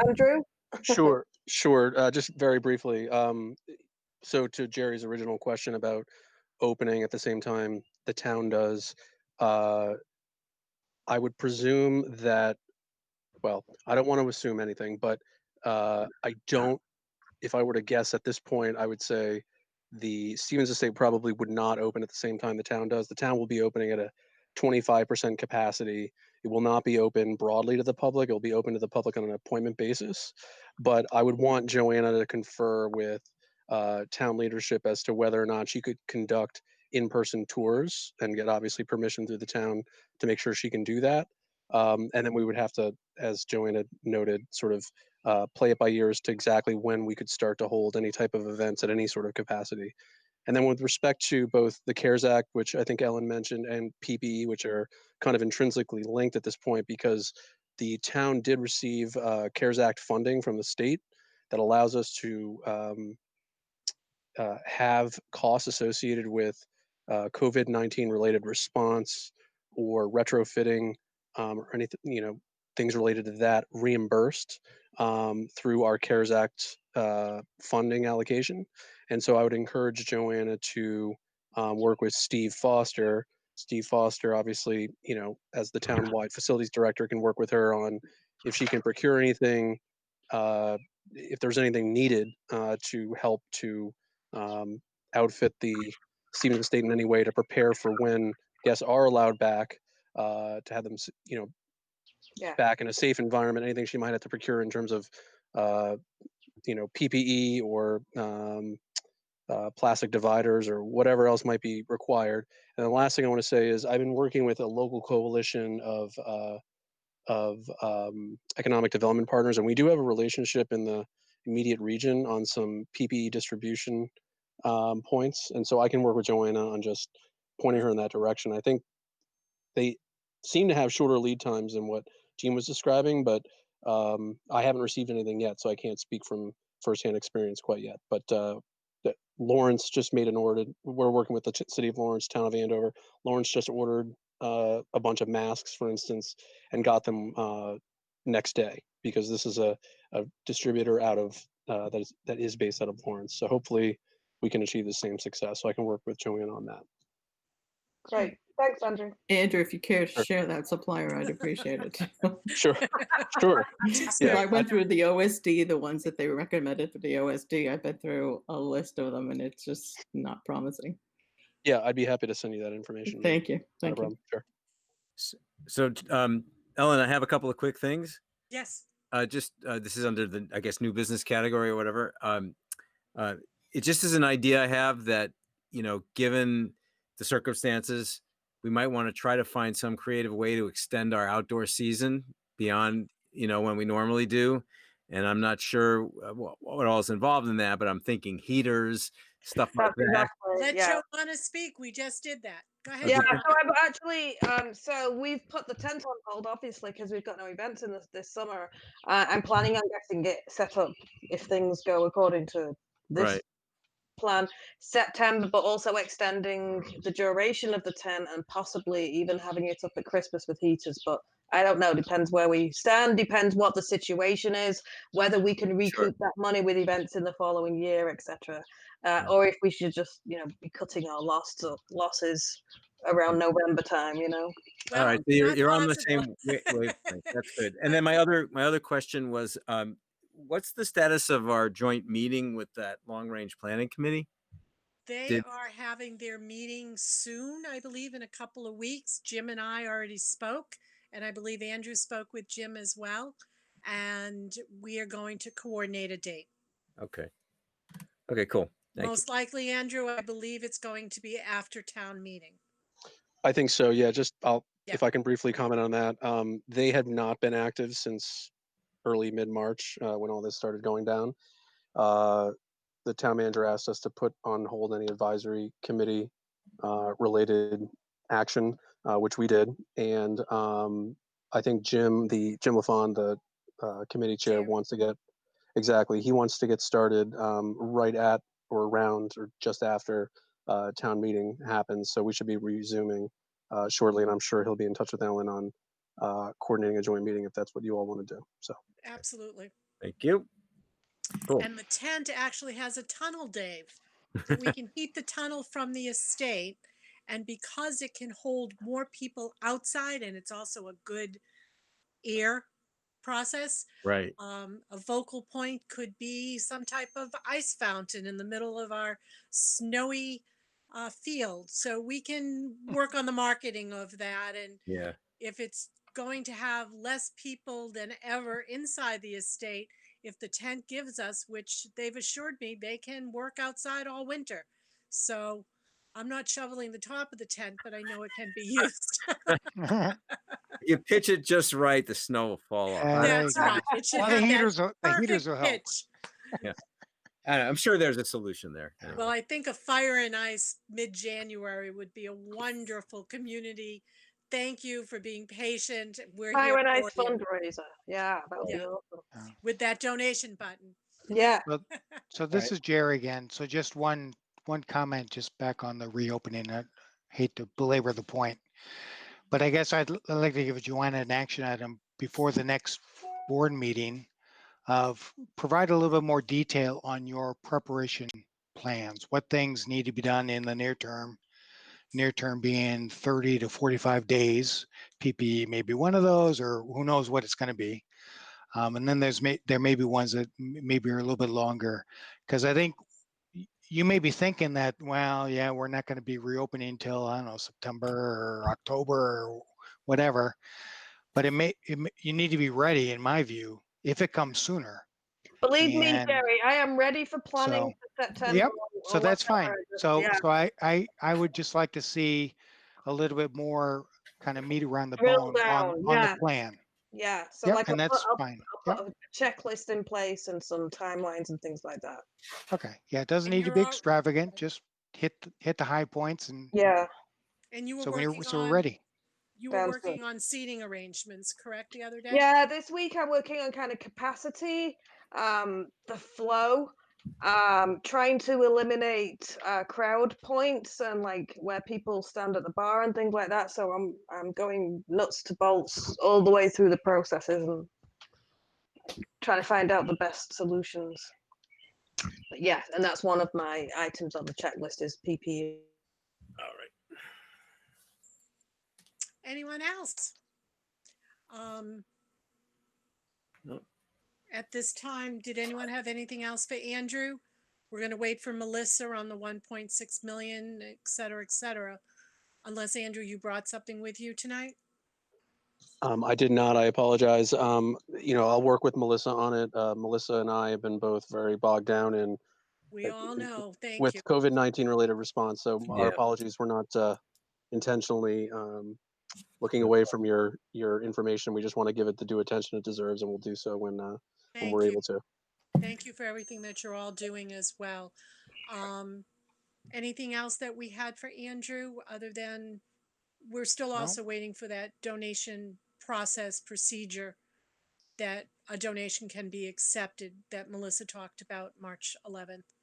Speaker 7: Andrew?
Speaker 8: Sure. Just very briefly. So to Jerry's original question about opening at the same time the town does, I would presume that, well, I don't want to assume anything, but I don't, if I were to guess at this point, I would say the Stevens Estate probably would not open at the same time the town does. The town will be opening at a 25% capacity. It will not be open broadly to the public. It will be open to the public on an appointment basis. But I would want Joanna to confer with town leadership as to whether or not she could conduct in-person tours and get obviously permission through the town to make sure she can do that. And then we would have to, as Joanna noted, sort of play it by ear as to exactly when we could start to hold any type of events at any sort of capacity. And then with respect to both the CARES Act, which I think Ellen mentioned, and PPE, which are kind of intrinsically linked at this point because the town did receive CARES Act funding from the state that allows us to have costs associated with COVID-19 related response or retrofitting or anything, things related to that reimbursed through our CARES Act funding allocation. And so I would encourage Joanna to work with Steve Foster. Steve Foster, obviously, as the town-wide facilities director, can work with her on if she can procure anything, if there's anything needed to help to outfit the Stevens Estate in any way to prepare for when guests are allowed back, to have them,
Speaker 7: Yeah.
Speaker 8: back in a safe environment. Anything she might have to procure in terms of, PPE or plastic dividers or whatever else might be required. And the last thing I want to say is I've been working with a local coalition of economic development partners, and we do have a relationship in the immediate region on some PPE distribution points, and so I can work with Joanna on just pointing her in that direction. I think they seem to have shorter lead times than what Gene was describing, but I haven't received anything yet, so I can't speak from firsthand experience quite yet. But Lawrence just made an order. We're working with the city of Lawrence, town of Andover. Lawrence just ordered a bunch of masks, for instance, and got them next day because this is a distributor out of that is based out of Lawrence. So hopefully we can achieve the same success. So I can work with Joanna on that.
Speaker 7: Great. Thanks, Andrew.
Speaker 3: Andrew, if you care to
Speaker 8: Sure.
Speaker 3: share that supplier, I'd appreciate it.
Speaker 8: Sure, sure. Yeah,
Speaker 3: I went through the OSD, the ones that they recommended for the OSD. I've been through a list of them and it's just not promising.
Speaker 8: Yeah, I'd be happy to send you that information.
Speaker 3: Thank you.
Speaker 8: Not a
Speaker 3: Thank you.
Speaker 8: problem. Sure.
Speaker 2: So, Ellen, I have a couple of quick things.
Speaker 1: Yes.
Speaker 2: This is under the, I guess, new business category or whatever. It just is an idea I have that, given the circumstances, we might want to try to find some creative way to extend our outdoor season beyond, when we normally do. And I'm not sure what all is involved in that, but I'm thinking heaters, stuff like that.
Speaker 1: Let
Speaker 7: yeah.
Speaker 1: Joanna speak. We just did that. Go ahead.
Speaker 7: Yeah,
Speaker 1: Joanna.
Speaker 7: so I've actually, so we've put the tent on hold, obviously, because we've got no events in this summer. I'm planning on getting it set up if things go according to this
Speaker 2: Right.
Speaker 7: plan, September, but also extending the duration of the tent and possibly even having it up at Christmas with heaters. But I don't know, depends where we stand, depends what the situation is, whether we can recoup that money with events in the following year, etc. Or if we should just, be cutting our losses around November time,
Speaker 1: Well,
Speaker 2: All right, so
Speaker 1: not
Speaker 2: you're on the
Speaker 1: possible.
Speaker 2: same wavelength. That's good. And then my other question was, what's the status of our joint meeting with that long range planning committee?
Speaker 1: They are having their meeting soon, I believe, in a couple of weeks. Jim and I already spoke, and I believe Andrew spoke with Jim as well. And we are going to coordinate a date.
Speaker 2: Okay. Okay, cool. Thank
Speaker 1: Most likely, Andrew, I believe it's going to be after town meeting.
Speaker 8: I think so. Yeah,
Speaker 1: Yeah.
Speaker 8: if I can briefly comment on that. They had not been active since early mid-March when all this started going down. The town manager asked us to put on hold any advisory committee related action, which we did. And I think Jim LaFawn, the committee chair,
Speaker 1: Chair.
Speaker 8: wants to get he wants to get started right at or around or just after town meeting happens. So we should be resuming shortly, and I'm sure he'll be in touch with Ellen on coordinating a joint meeting if that's what you all want to do. So
Speaker 1: Absolutely.
Speaker 2: Thank you. Cool.
Speaker 1: And the tent actually has a tunnel, Dave. So we can heat the tunnel from the estate. And because it can hold more people outside and it's also a good air process.
Speaker 2: Right.
Speaker 1: A focal point could be some type of ice fountain in the middle of our snowy field. So we can work on the marketing of that. And
Speaker 2: Yeah.
Speaker 1: if it's going to have less people than ever inside the estate, if the tent gives us, which they've assured me they can work outside all winter. So I'm not shoveling the top of the tent, but I know it can be used.
Speaker 2: You pitch it just right, the snow will fall off.
Speaker 4: Yeah, there you
Speaker 1: That's
Speaker 4: go.
Speaker 1: right. It should
Speaker 4: Well,
Speaker 1: have that
Speaker 4: the heaters
Speaker 1: perfect
Speaker 4: will help.
Speaker 1: pitch.
Speaker 2: Yeah. I'm sure there's a solution there. Anyway.
Speaker 1: Well, I think a fire and ice mid-January would be a wonderful community. Thank you for being patient. We're here
Speaker 7: Fire and Ice
Speaker 1: for you.
Speaker 7: fundraiser. Yeah, that would be
Speaker 1: Yeah.
Speaker 7: awesome.
Speaker 1: With that donation button.
Speaker 7: Yeah.
Speaker 4: So this
Speaker 2: Right.
Speaker 4: is Jerry again. So just one comment just back on the reopening. I hate to belabor the point, but I guess I'd like to give Joanna an action item before the next board meeting of provide a little bit more detail on your preparation plans, what things need to be done in the near term being 30 to 45 days. PPE may be one of those, or who knows what it's going to be. And then there may be ones that maybe are a little bit longer, because I think you may be thinking that, well, yeah, we're not going to be reopening until, I don't know, September or October or whatever. But you need to be ready, in my view, if it comes sooner.
Speaker 7: Believe me,
Speaker 4: And
Speaker 7: Jerry, I am ready for planning
Speaker 4: so,
Speaker 7: for September.
Speaker 4: yep.
Speaker 7: or
Speaker 4: So that's fine.
Speaker 7: whatever.
Speaker 4: So
Speaker 7: Yeah.
Speaker 4: so I would just like to see a little bit more kind of meat around the
Speaker 7: Drill
Speaker 4: bone on
Speaker 7: down,
Speaker 4: the
Speaker 7: yeah.
Speaker 4: plan.
Speaker 7: Yeah, so
Speaker 4: Yep,
Speaker 7: like
Speaker 4: and that's fine.
Speaker 7: I'll put a checklist in place and some timelines and things like that.
Speaker 4: Okay. Yeah, it doesn't
Speaker 1: And
Speaker 4: need to
Speaker 1: you're
Speaker 4: be
Speaker 1: all-
Speaker 4: extravagant. Just hit the high points, and
Speaker 7: Yeah,
Speaker 1: And you were
Speaker 4: so
Speaker 1: working
Speaker 4: we're
Speaker 1: on
Speaker 4: ready.
Speaker 7: sounds good.
Speaker 1: seating arrangements, correct, the other day?
Speaker 7: Yeah, this week I'm working on kind of capacity, the flow, trying to eliminate crowd points and like where people stand at the bar and things like that. So I'm going nuts to bolts all the way through the processes and trying to find out the best solutions. But yeah, and that's one of my items on the checklist is PPE.
Speaker 2: All right.
Speaker 1: Anyone else?
Speaker 2: Nope.
Speaker 1: At this time, did anyone have anything else for Andrew? We're going to wait for Melissa on the 1.6 million, et cetera, unless Andrew, you brought something with you tonight?
Speaker 8: I did not. I apologize. I'll work with Melissa on it. Melissa and I have been both very bogged down in
Speaker 1: We all know. Thank
Speaker 8: with
Speaker 1: you.
Speaker 8: COVID-19 related response. So our
Speaker 2: Yeah.
Speaker 8: apologies. We're not intentionally looking away from your information. We just want to give it the due attention it deserves, and we'll do so when
Speaker 1: Thank
Speaker 8: we're
Speaker 1: you.
Speaker 8: able to.
Speaker 1: Thank you for everything that you're all doing as well. Anything else that we had for Andrew other than we're still also waiting for that donation process procedure that a donation can be accepted that Melissa talked about March 11th.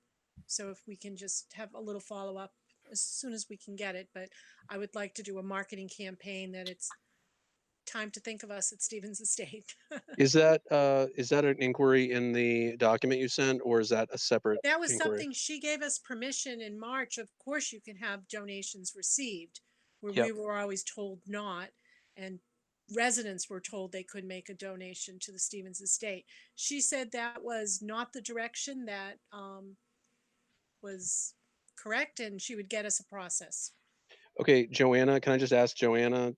Speaker 1: So if we can just have a little follow up as soon as we can get it, but I would like to do a marketing campaign that it's time to think of us at Stevens Estate.
Speaker 8: Is that an inquiry in the document you sent, or is that a separate
Speaker 1: That was
Speaker 8: inquiry?
Speaker 1: something she gave us permission in March. Of course, you can have donations received where
Speaker 8: Yep.
Speaker 1: we were always told not. And residents were told they could make a donation to the Stevens Estate. She said that was not the direction that was correct, and she would get us a process.
Speaker 8: Okay, Joanna, can I just ask Joanna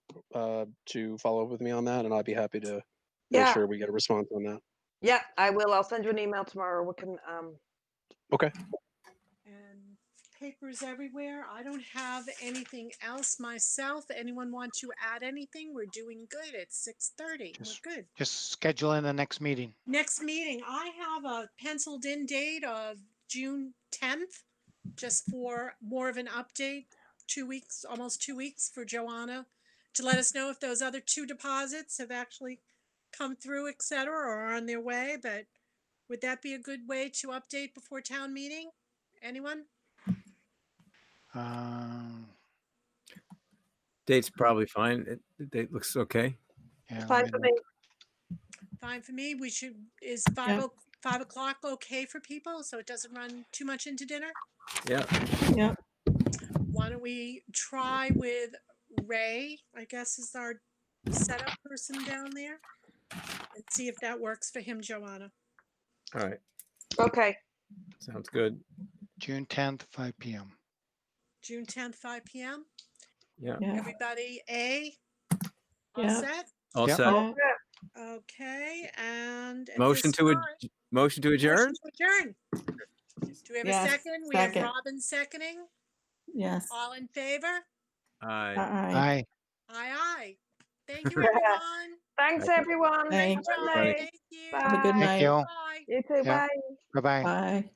Speaker 8: to follow up with me on that, and I'd be happy to make
Speaker 7: Yeah.
Speaker 8: sure we get a response on that.
Speaker 7: Yeah, I will. I'll send you an email tomorrow. We can
Speaker 8: Okay.
Speaker 1: And papers everywhere. I don't have anything else myself. Anyone want to add anything? We're doing good. It's 6:30. We're good.
Speaker 4: Just schedule in the next meeting.
Speaker 1: Next meeting, I have a penciled in date of June 10th, just for more of an update. 2 weeks, almost 2 weeks for Joanna to let us know if those other 2 deposits have actually come through, et cetera, or are on their way. But would that be a good way to update before town meeting? Anyone?
Speaker 2: Date's probably fine. The date looks okay.
Speaker 4: Yeah,
Speaker 7: fine for me.
Speaker 1: Fine for me. We should, is
Speaker 3: Yeah.
Speaker 1: 5 o'clock okay for people so it doesn't run too much into dinner?
Speaker 2: Yeah.
Speaker 3: Yeah.
Speaker 1: Why don't we try with Ray, I guess is our setup person down there. and see if that works for him, Joanna.
Speaker 2: All right,
Speaker 7: Okay.
Speaker 2: sounds good.
Speaker 4: June 10th, 5 p.m.
Speaker 1: June 10th, 5 p.m.
Speaker 2: Yeah,
Speaker 3: Yeah.
Speaker 1: Everybody, all
Speaker 3: Yeah.
Speaker 1: set?
Speaker 2: all
Speaker 4: Yep.
Speaker 2: set.
Speaker 3: Yeah.
Speaker 1: Okay, and at
Speaker 2: Motion
Speaker 1: this
Speaker 2: to
Speaker 1: time,
Speaker 2: motion to adjourn.
Speaker 1: motion to adjourn. Do we have a
Speaker 3: Yes,
Speaker 1: second? We have
Speaker 3: second.
Speaker 1: Robin seconding.
Speaker 3: Yes.
Speaker 1: All in favor?
Speaker 2: Aye.
Speaker 3: Aye.
Speaker 4: Aye.
Speaker 1: Aye, aye. Thank you, everyone.
Speaker 7: Thanks,
Speaker 2: Okay.
Speaker 7: everyone.
Speaker 3: Thank
Speaker 1: Great job.
Speaker 2: Everybody.
Speaker 1: Thank you.
Speaker 3: Have a good
Speaker 7: Bye.
Speaker 4: Thank
Speaker 3: night.
Speaker 4: you.
Speaker 7: You too.
Speaker 4: Yeah.
Speaker 7: Bye.
Speaker 4: Bye-bye.
Speaker 3: Bye.